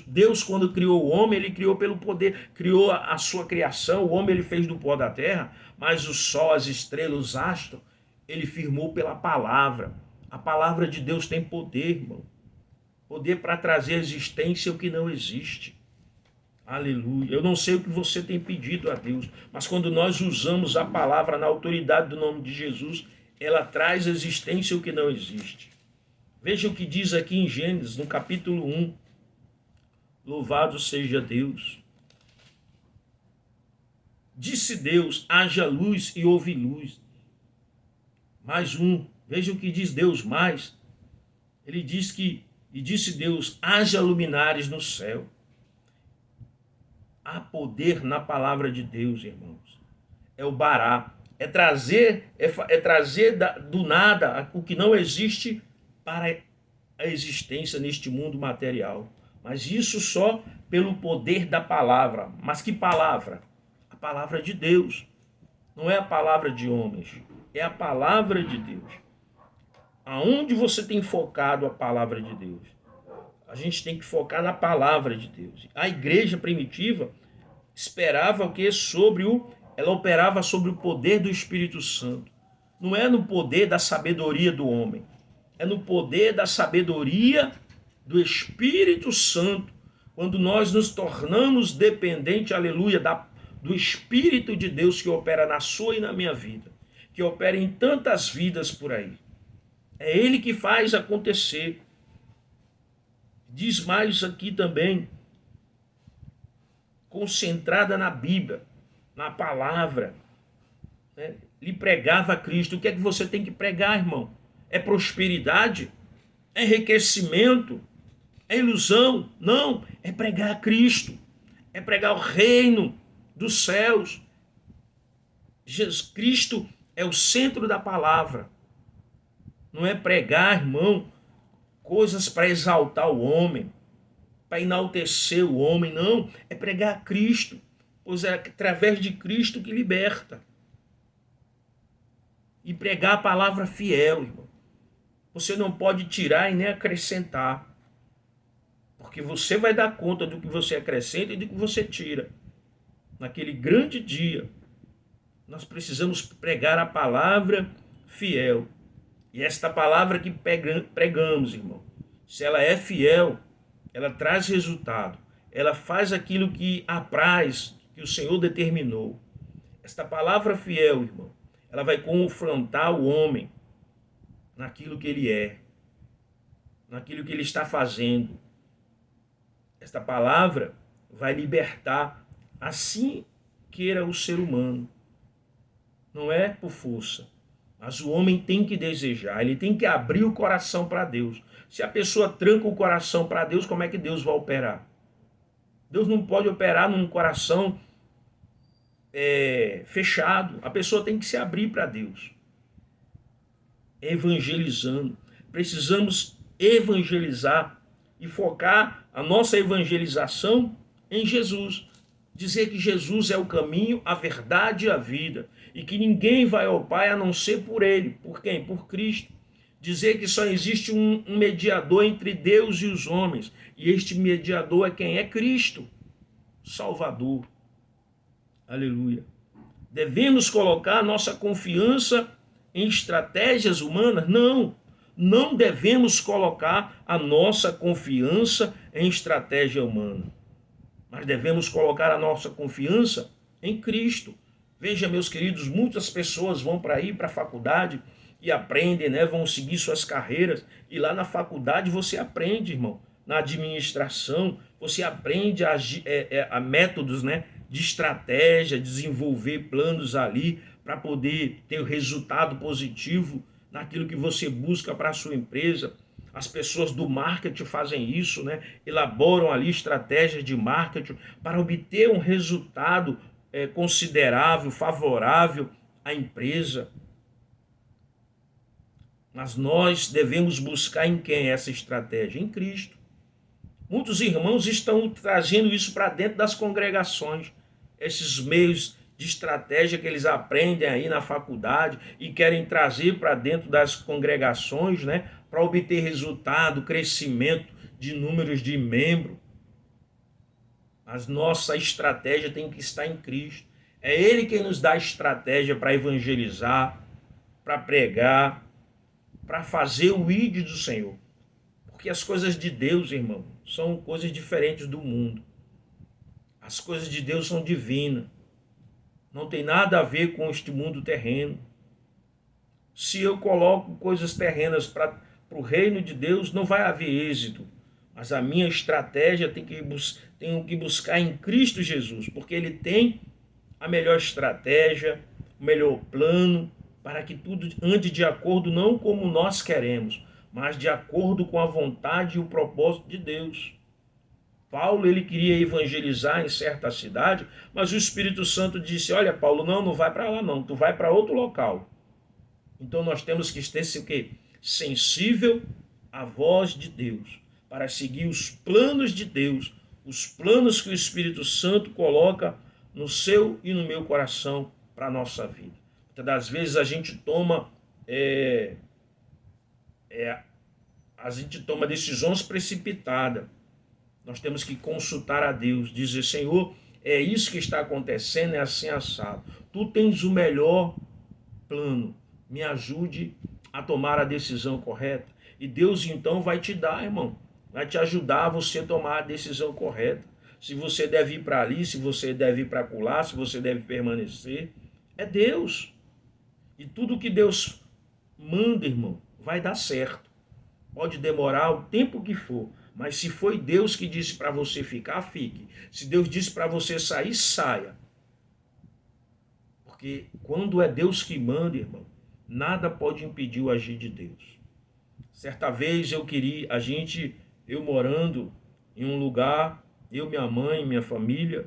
Deus, quando criou o homem, ele criou pelo poder, criou a sua criação, o homem ele fez do pó da terra, mas o sol, as estrelas, os astros, ele firmou pela palavra. A palavra de Deus tem poder, irmão. Poder para trazer à existência o que não existe. Aleluia. Eu não sei o que você tem pedido a Deus, mas quando nós usamos a palavra na autoridade do nome de Jesus, ela traz à existência o que não existe. Veja o que diz aqui em Gênesis, no capítulo 1. Louvado seja Deus. Disse Deus, haja luz e houve luz. Mais um. Veja o que diz Deus mais. Ele diz que, e disse Deus, haja luminares no céu. Há poder na palavra de Deus, irmãos. É o bará. É trazer do nada o que não existe para a existência neste mundo material. Mas isso só pelo poder da palavra. Mas que palavra? A palavra de Deus. Não é a palavra de homens. É a palavra de Deus. Aonde você tem focado a palavra de Deus? A gente tem que focar na palavra de Deus. A igreja primitiva esperava o quê? Ela operava sobre o poder do Espírito Santo. Não é no poder da sabedoria do homem. É no poder da sabedoria do Espírito Santo, quando nós nos tornamos dependentes, aleluia, do Espírito de Deus que opera na sua e na minha vida, que opera em tantas vidas por aí. É Ele que faz acontecer. Diz mais aqui também, concentrada na Bíblia, na palavra, né? Lhe pregava Cristo. O que é que você tem que pregar, irmão? É prosperidade? É enriquecimento? É ilusão? Não, é pregar Cristo, é pregar o reino dos céus. Jesus Cristo é o centro da palavra. Não é pregar, irmão, coisas para exaltar o homem, para enaltecer o homem, não. É pregar Cristo, pois é através de Cristo que liberta. E pregar a palavra fiel, irmão. Você não pode tirar e nem acrescentar. Porque você vai dar conta do que você acrescenta e do que você tira. Naquele grande dia, nós precisamos pregar a palavra fiel. E esta palavra que pregamos, irmão, se ela é fiel, ela traz resultado. Ela faz aquilo que apraz, que o Senhor determinou. Esta palavra fiel, irmão, ela vai confrontar o homem naquilo que ele é, naquilo que ele está fazendo. Esta palavra vai libertar, assim queira o ser humano. Não é por força, mas o homem tem que desejar, ele tem que abrir o coração para Deus. Se a pessoa tranca o coração para Deus, como é que Deus vai operar? Deus não pode operar num coração fechado. A pessoa tem que se abrir para Deus. Evangelizando. Precisamos evangelizar e focar a nossa evangelização em Jesus. Dizer que Jesus é o caminho, a verdade e a vida. E que ninguém vai ao Pai a não ser por Ele. Por quem? Por Cristo. Dizer que só existe um mediador entre Deus e os homens. E este mediador é quem? É Cristo, Salvador. Aleluia. Devemos colocar nossa confiança em estratégias humanas? Não. Não devemos colocar a nossa confiança em estratégia humana. Mas devemos colocar a nossa confiança em Cristo. Veja, meus queridos, muitas pessoas vão para ir para a faculdade e aprendem, né? Vão seguir suas carreiras. E lá na faculdade você aprende, irmão. Na administração, você aprende a métodos, né, de estratégia, desenvolver planos ali para poder ter o resultado positivo naquilo que você busca para a sua empresa. As pessoas do marketing fazem isso, né? Elaboram ali estratégias de marketing para obter um resultado considerável, favorável à empresa. Mas nós devemos buscar em quem essa estratégia? Em Cristo. Muitos irmãos estão trazendo isso para dentro das congregações, esses meios de estratégia que eles aprendem aí na faculdade e querem trazer para dentro das congregações, né, para obter resultado, crescimento de números de membros. Mas nossa estratégia tem que estar em Cristo. É Ele quem nos dá a estratégia para evangelizar, para pregar, para fazer o ID do Senhor. Porque as coisas de Deus, irmão, são coisas diferentes do mundo. As coisas de Deus são divinas. Não tem nada a ver com este mundo terreno. Se eu coloco coisas terrenas para o reino de Deus, não vai haver êxito. Mas a minha estratégia tenho que buscar em Cristo Jesus, porque Ele tem a melhor estratégia, o melhor plano, para que tudo ande de acordo não como nós queremos, mas de acordo com a vontade e o propósito de Deus. Paulo, ele queria evangelizar em certa cidade, mas o Espírito Santo disse, olha Paulo, não vai para lá não, tu vai para outro local. Então nós temos que ter o quê? Sensível à voz de Deus, para seguir os planos de Deus, os planos que o Espírito Santo coloca no seu e no meu coração para a nossa vida. Muitas das vezes a gente toma decisões precipitadas. Nós temos que consultar a Deus, dizer, Senhor, é isso que está acontecendo, é assim assado. Tu tens o melhor plano, me ajude a tomar a decisão correta. E Deus então vai te dar, irmão, vai te ajudar a você tomar a decisão correta. Se você deve ir para ali, se você deve ir para acolá, se você deve permanecer. É Deus. E tudo que Deus manda, irmão, vai dar certo. Pode demorar o tempo que for, mas se foi Deus que disse para você ficar, fique. Se Deus disse para você sair, saia. Porque quando é Deus que manda, irmão, nada pode impedir o agir de Deus. Certa vez eu morando em um lugar, eu, minha mãe, minha família,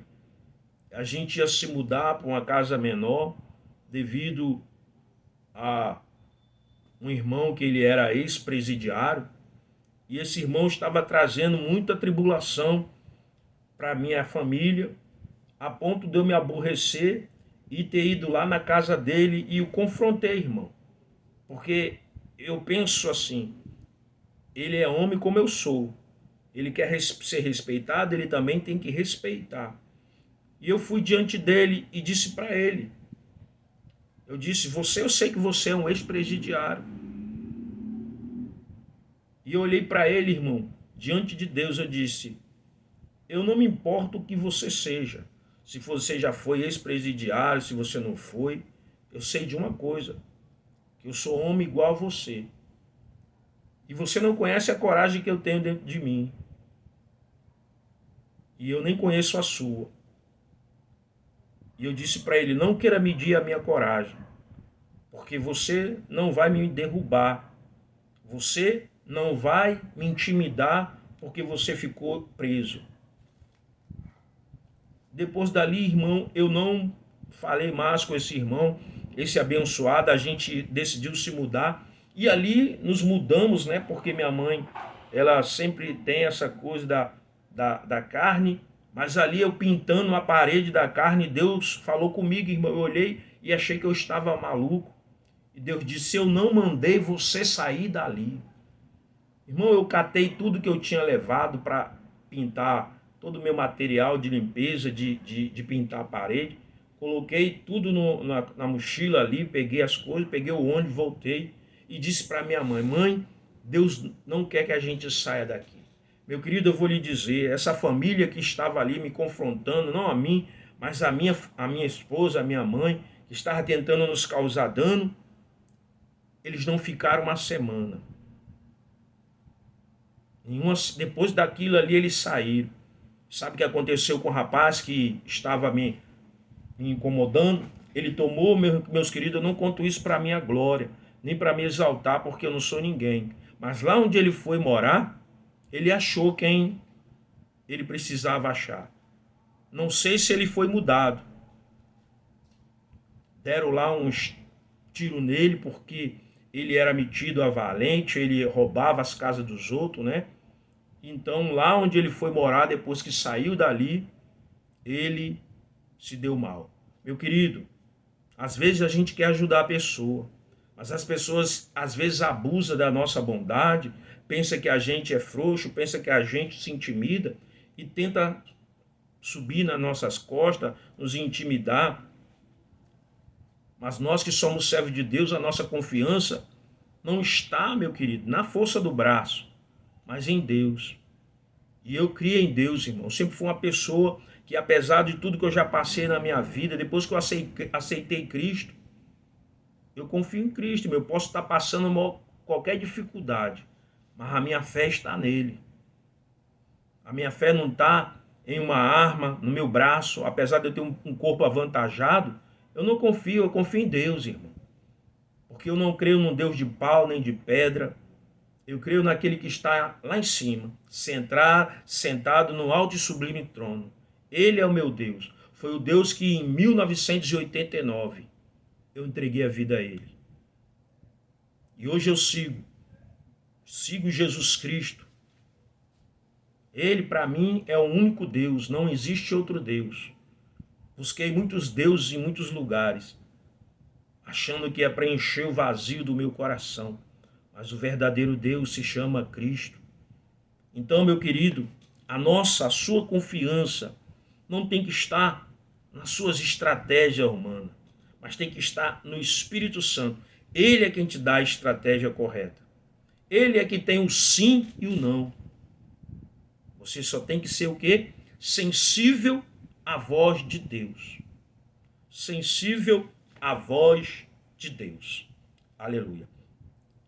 a gente ia se mudar para uma casa menor devido a um irmão que ele era ex-presidiário, e esse irmão estava trazendo muita tribulação para minha família, a ponto de eu me aborrecer e ter ido lá na casa dele e o confrontei, irmão. Porque eu penso assim, ele é homem como eu sou, ele quer ser respeitado, ele também tem que respeitar. E eu fui diante dele e disse para ele, eu disse, eu sei que você é um ex-presidiário. E eu olhei para ele, irmão, diante de Deus, eu disse, eu não me importo o que você seja. Se você já foi ex-presidiário, se você não foi, eu sei de uma coisa, que eu sou homem igual a você. E você não conhece a coragem que eu tenho dentro de mim. E eu nem conheço a sua. E eu disse para ele, não queira medir a minha coragem, porque você não vai me derrubar. Você não vai me intimidar porque você ficou preso. Depois dali, irmão, eu não falei mais com esse irmão, esse abençoado, a gente decidiu se mudar. E ali nos mudamos, né? Porque minha mãe, ela sempre tem essa coisa da carne, mas ali eu pintando a parede da carne, Deus falou comigo, irmão. Eu olhei e achei que eu estava maluco. E Deus disse, eu não mandei você sair dali. Irmão, eu catei tudo que eu tinha levado para pintar, todo o meu material de limpeza, de pintar a parede. Coloquei tudo na mochila ali, peguei as coisas, peguei o ônibus, voltei e disse para minha mãe, mãe, Deus não quer que a gente saia daqui. Meu querido, eu vou lhe dizer, essa família que estava ali me confrontando, não a mim, mas a minha esposa, a minha mãe, que estava tentando nos causar dano, eles não ficaram uma semana. Depois daquilo ali, eles saíram. Sabe o que aconteceu com o rapaz que estava me incomodando? Ele tomou, meus queridos, eu não conto isso para a minha glória, nem para me exaltar, porque eu não sou ninguém. Mas lá onde ele foi morar, ele achou quem ele precisava achar. Não sei se ele foi mudado. Deram lá uns tiros nele porque ele era metido a valente, ele roubava as casas dos outros, né? Então lá onde ele foi morar, depois que saiu dali, ele se deu mal. Meu querido, às vezes a gente quer ajudar a pessoa, mas as pessoas às vezes abusam da nossa bondade, pensa que a gente é frouxo, pensa que a gente se intimida e tenta subir nas nossas costas, nos intimidar. Mas nós que somos servos de Deus, a nossa confiança não está, meu querido, na força do braço, mas em Deus. E eu criei em Deus, irmão. Eu sempre fui uma pessoa que, apesar de tudo que eu já passei na minha vida, depois que eu aceitei Cristo, eu confio em Cristo. Eu posso estar passando qualquer dificuldade, mas a minha fé está nele. A minha fé não está em uma arma no meu braço, apesar de eu ter um corpo avantajado. Eu não confio, eu confio em Deus, irmão. Porque eu não creio num Deus de pau nem de pedra. Eu creio naquele que está lá em cima, sentado no alto e sublime trono. Ele é o meu Deus. Foi o Deus que em 1989 eu entreguei a vida a ele. E hoje eu sigo Jesus Cristo. Ele para mim é o único Deus, não existe outro Deus. Busquei muitos deuses em muitos lugares, achando que ia preencher o vazio do meu coração. Mas o verdadeiro Deus se chama Cristo. Então, meu querido, a sua confiança não tem que estar nas suas estratégias humanas, mas tem que estar no Espírito Santo. Ele é quem te dá a estratégia correta. Ele é que tem o sim e o não. Você só tem que ser o quê? Sensível à voz de Deus. Sensível à voz de Deus. Aleluia.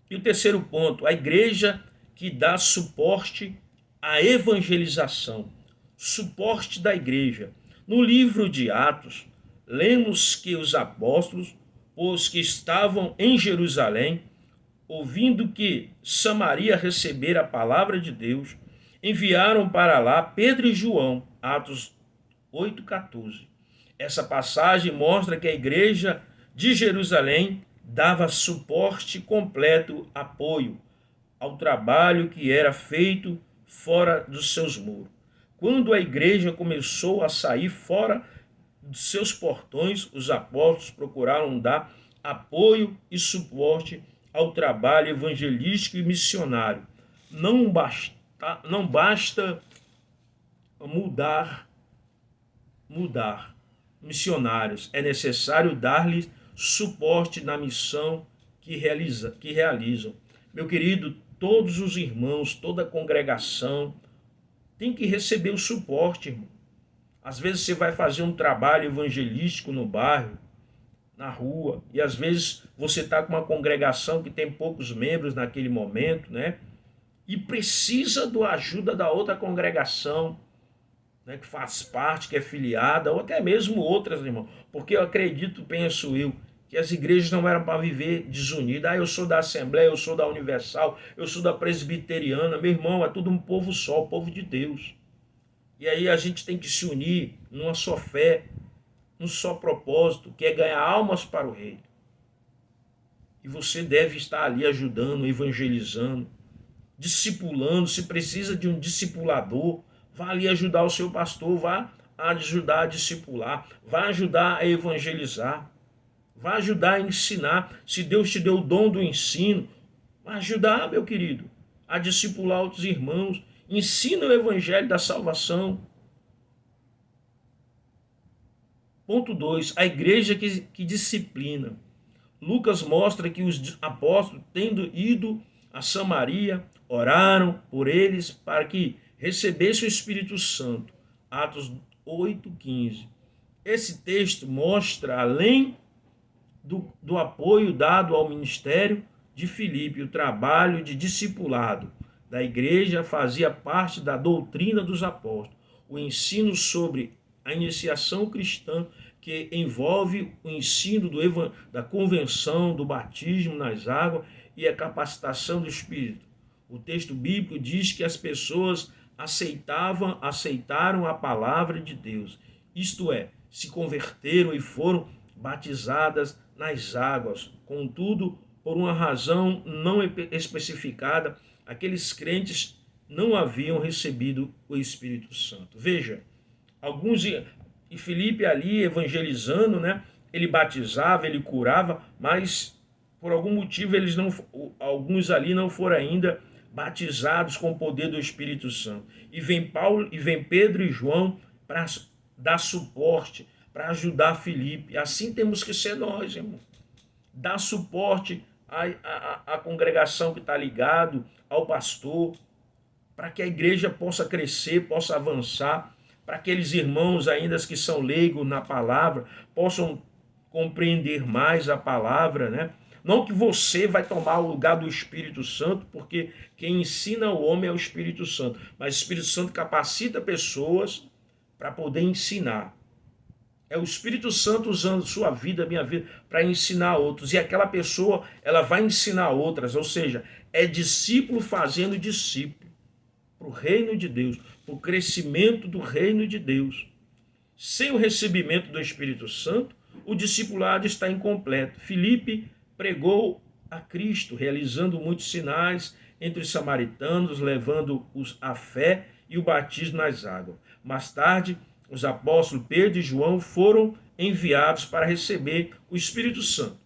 E o terceiro ponto, a igreja que dá suporte à evangelização. Suporte da igreja. No livro de Atos, lemos que os apóstolos, os que estavam em Jerusalém, ouvindo que Samaria recebera a palavra de Deus, enviaram para lá Pedro e João, Atos 8,14. Essa passagem mostra que a igreja de Jerusalém dava suporte completo, apoio ao trabalho que era feito fora dos seus muros. Quando a igreja começou a sair fora dos seus portões, os apóstolos procuraram dar apoio e suporte ao trabalho evangelístico e missionário. Não basta mudar missionários, é necessário dar-lhes suporte na missão que realizam. Meu querido, todos os irmãos, toda a congregação tem que receber o suporte, irmão. Às vezes você vai fazer um trabalho evangelístico no bairro, na rua, e às vezes você está com uma congregação que tem poucos membros naquele momento, né? E precisa da ajuda da outra congregação, né, que faz parte, que é filiada, ou até mesmo outras, irmão. Porque eu acredito, penso eu, que as igrejas não eram para viver desunidas. Eu sou da Assembleia, eu sou da Universal, eu sou da Presbiteriana. Meu irmão, é tudo um povo só, o povo de Deus. E aí a gente tem que se unir numa só fé, num só propósito, que é ganhar almas para o reino. E você deve estar ali ajudando, evangelizando, discipulando. Se precisa de um discipulador, vá ali ajudar o seu pastor, vá ajudar a discipular, vá ajudar a evangelizar, vá ajudar a ensinar. Se Deus te deu o dom do ensino, vá ajudar, meu querido, a discipular outros irmãos. Ensina o evangelho da salvação. Ponto 2. A igreja que disciplina. Lucas mostra que os apóstolos, tendo ido a Samaria, oraram por eles para que recebesse o Espírito Santo. Atos 8,15. Esse texto mostra, além do apoio dado ao ministério de Filipe, o trabalho de discipulado da igreja fazia parte da doutrina dos apóstolos. O ensino sobre a iniciação cristã que envolve o ensino da convenção, do batismo nas águas e a capacitação do Espírito. O texto bíblico diz que as pessoas aceitaram a palavra de Deus, isto é, se converteram e foram batizadas nas águas. Contudo, por uma razão não especificada, aqueles crentes não haviam recebido o Espírito Santo. Veja, e Filipe ali evangelizando, né? Ele batizava, ele curava, mas por algum motivo alguns ali não foram ainda batizados com o poder do Espírito Santo. E vem Pedro e João para dar suporte, para ajudar Filipe. Assim temos que ser nós, irmão. Dar suporte à congregação que está ligado, ao pastor, para que a igreja possa crescer, possa avançar, para aqueles irmãos ainda que são leigos na palavra, possam compreender mais a palavra, né? Não que você vai tomar o lugar do Espírito Santo, porque quem ensina o homem é o Espírito Santo, mas o Espírito Santo capacita pessoas para poder ensinar. É o Espírito Santo usando sua vida, minha vida, para ensinar outros. E aquela pessoa, ela vai ensinar outras, ou seja, é discípulo fazendo discípulo para o reino de Deus, para o crescimento do reino de Deus. Sem o recebimento do Espírito Santo, o discipulado está incompleto. Filipe pregou a Cristo, realizando muitos sinais entre os samaritanos, levando-os à fé e o batismo nas águas. Mais tarde, os apóstolos Pedro e João foram enviados para receber o Espírito Santo,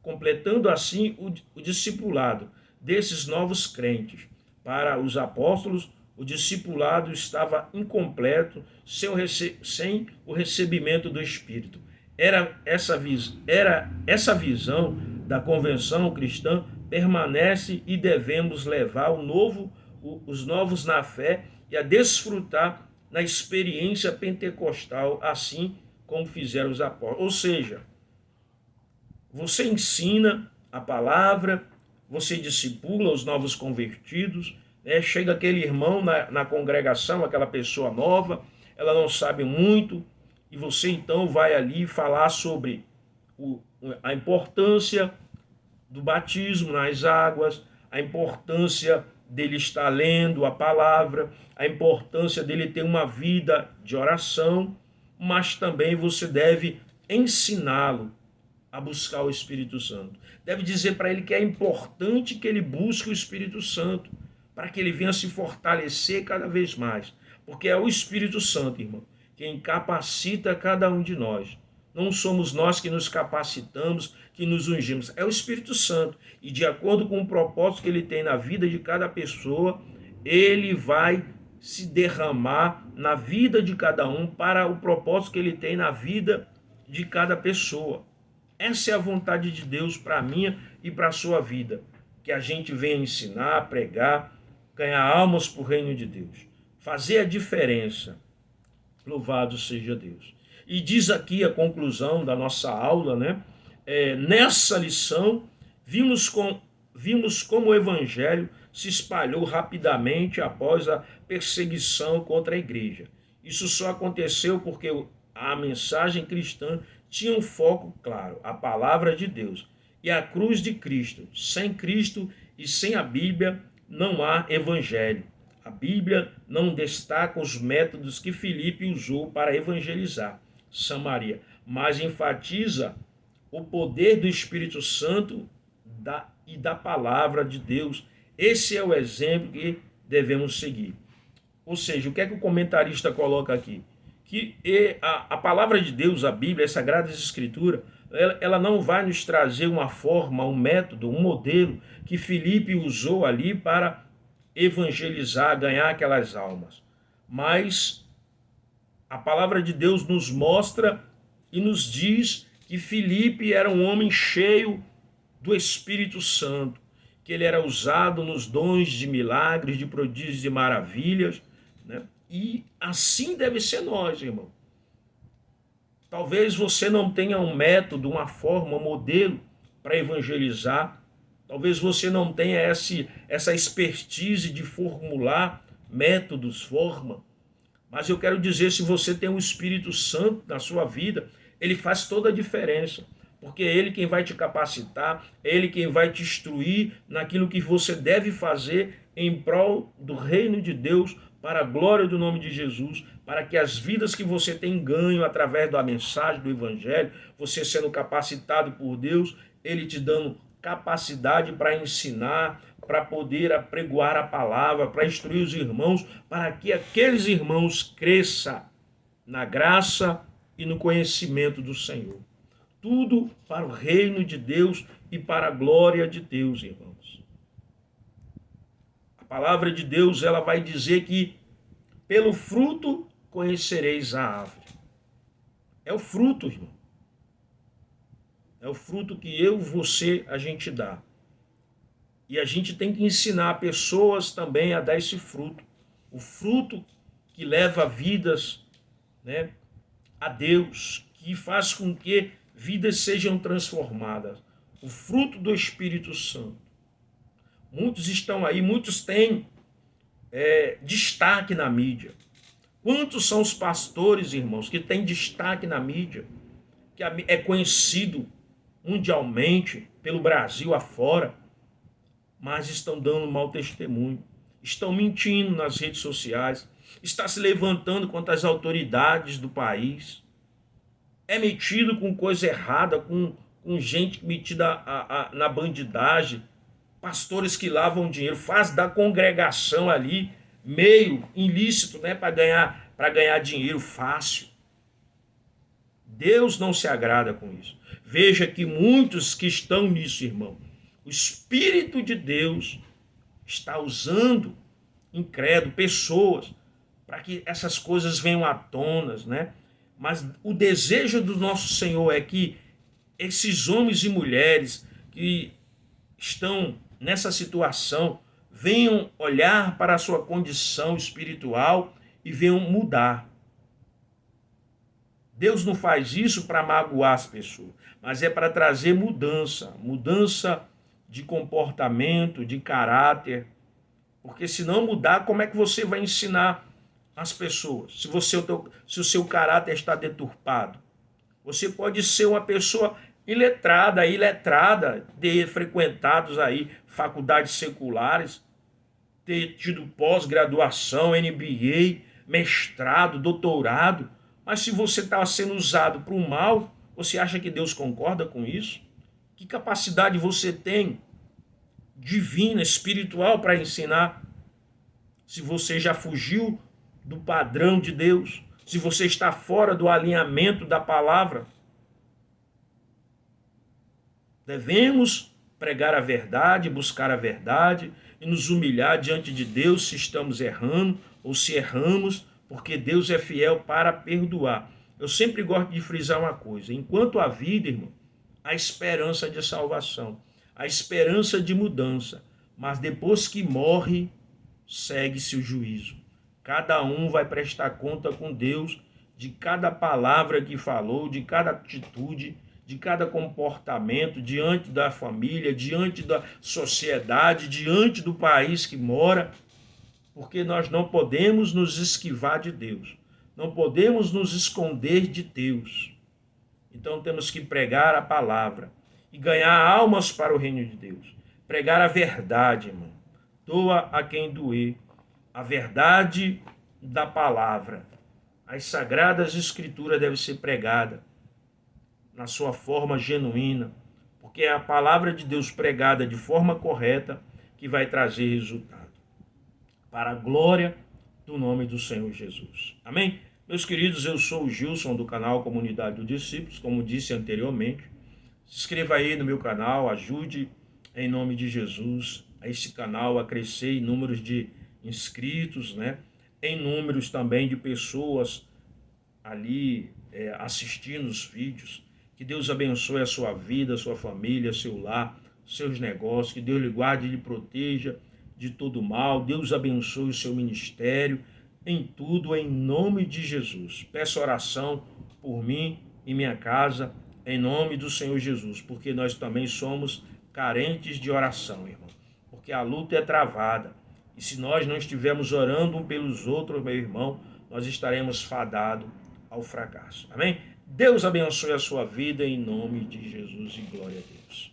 completando assim o discipulado desses novos crentes. Para os apóstolos, o discipulado estava incompleto sem o recebimento do Espírito. Era essa visão da convenção cristã permanece e devemos levar os novos na fé e a desfrutar na experiência pentecostal, assim como fizeram os apóstolos. Ou seja, você ensina a palavra, você discipula os novos convertidos, né? Chega aquele irmão na congregação, aquela pessoa nova, ela não sabe muito, e você então vai ali falar sobre a importância do batismo nas águas, a importância dele estar lendo a palavra, a importância dele ter uma vida de oração, mas também você deve ensiná-lo a buscar o Espírito Santo. Deve dizer para ele que é importante que ele busque o Espírito Santo, para que ele venha se fortalecer cada vez mais. Porque é o Espírito Santo, irmão, quem capacita cada um de nós. Não somos nós que nos capacitamos, que nos ungimos. É o Espírito Santo. E de acordo com o propósito que ele tem na vida de cada pessoa, ele vai se derramar na vida de cada um para o propósito que ele tem na vida de cada pessoa. Essa é a vontade de Deus para a minha e para a sua vida. Que a gente venha ensinar, pregar, ganhar almas para o reino de Deus. Fazer a diferença. Louvado seja Deus. E diz aqui a conclusão da nossa aula, né? Nessa lição, vimos como o evangelho se espalhou rapidamente após a perseguição contra a igreja. Isso só aconteceu porque a mensagem cristã tinha um foco claro, a palavra de Deus e a cruz de Cristo. Sem Cristo e sem a Bíblia não há evangelho. A Bíblia não destaca os métodos que Filipe usou para evangelizar Samaria, mas enfatiza o poder do Espírito Santo e da palavra de Deus. Esse é o exemplo que devemos seguir. Ou seja, o que é que o comentarista coloca aqui? Que a palavra de Deus, a Bíblia, as Sagradas Escrituras, ela não vai nos trazer uma forma, um método, um modelo que Filipe usou ali para evangelizar, ganhar aquelas almas. Mas a palavra de Deus nos mostra e nos diz que Filipe era um homem cheio do Espírito Santo, que ele era usado nos dons de milagres, de prodígios e maravilhas, né? E assim deve ser nós, irmão. Talvez você não tenha um método, uma forma, um modelo para evangelizar. Talvez você não tenha essa expertise de formular métodos, forma. Mas eu quero dizer, se você tem o Espírito Santo na sua vida, ele faz toda a diferença. Porque é ele quem vai te capacitar, é ele quem vai te instruir naquilo que você deve fazer em prol do reino de Deus, para a glória do nome de Jesus, para que as vidas que você tem ganho através da mensagem do Evangelho, você sendo capacitado por Deus, ele te dando capacidade para ensinar, para poder apregoar a palavra, para instruir os irmãos, para que aqueles irmãos cresçam na graça e no conhecimento do Senhor. Tudo para o reino de Deus e para a glória de Deus, irmãos. A palavra de Deus, ela vai dizer que pelo fruto conhecereis a árvore. É o fruto, irmão. É o fruto que eu, você, a gente dá. E a gente tem que ensinar pessoas também a dar esse fruto. O fruto que leva vidas, né, a Deus, que faz com que vidas sejam transformadas. O fruto do Espírito Santo. Muitos estão aí, muitos têm destaque na mídia. Quantos são os pastores, irmãos, que têm destaque na mídia, que é conhecido mundialmente, pelo Brasil afora, mas estão dando mau testemunho, estão mentindo nas redes sociais, está se levantando contra as autoridades do país, é metido com coisa errada, com gente metida na bandidagem, pastores que lavam dinheiro, faz da congregação ali meio ilícito, né, para ganhar dinheiro fácil. Deus não se agrada com isso. Veja que muitos que estão nisso, irmão, o Espírito de Deus está usando incrédulo, pessoas, para que essas coisas venham à tona, né? Mas o desejo do nosso Senhor é que esses homens e mulheres que estão nessa situação venham olhar para a sua condição espiritual e venham mudar. Deus não faz isso para magoar as pessoas, mas é para trazer mudança de comportamento, de caráter. Porque se não mudar, como é que você vai ensinar as pessoas? Se o seu caráter está deturpado. Você pode ser uma pessoa iletrada, ter frequentados aí faculdades seculares, ter tido pós-graduação, MBA, mestrado, doutorado, mas se você está sendo usado para o mal, você acha que Deus concorda com isso? Que capacidade você tem divina, espiritual para ensinar? Se você já fugiu do padrão de Deus, se você está fora do alinhamento da palavra, devemos pregar a verdade, buscar a verdade e nos humilhar diante de Deus se estamos errando ou se erramos, porque Deus é fiel para perdoar. Eu sempre gosto de frisar uma coisa: enquanto há vida, irmão, há esperança de salvação, há esperança de mudança, mas depois que morre, segue-se o juízo. Cada um vai prestar conta com Deus de cada palavra que falou, de cada atitude, de cada comportamento diante da família, diante da sociedade, diante do país que mora, porque nós não podemos nos esquivar de Deus, não podemos nos esconder de Deus. Então temos que pregar a palavra e ganhar almas para o reino de Deus, pregar a verdade, irmão. Doa a quem doer, a verdade da palavra. As sagradas escrituras devem ser pregadas na sua forma genuína, porque é a palavra de Deus pregada de forma correta que vai trazer resultado, para a glória do nome do Senhor Jesus. Amém? Meus queridos, eu sou o Gilson do canal Comunidade dos Discípulos, como disse anteriormente. Se inscreva aí no meu canal, ajude em nome de Jesus a esse canal a crescer em números de inscritos, né? Em números também de pessoas ali assistindo os vídeos. Que Deus abençoe a sua vida, a sua família, seu lar, seus negócios. Que Deus lhe guarde e lhe proteja de todo mal. Deus abençoe o seu ministério em tudo, em nome de Jesus. Peço oração por mim e minha casa, em nome do Senhor Jesus, porque nós também somos carentes de oração, irmão. Porque a luta é travada. E se nós não estivermos orando um pelos outros, meu irmão, nós estaremos fadados ao fracasso. Amém? Deus abençoe a sua vida em nome de Jesus e glória a Deus.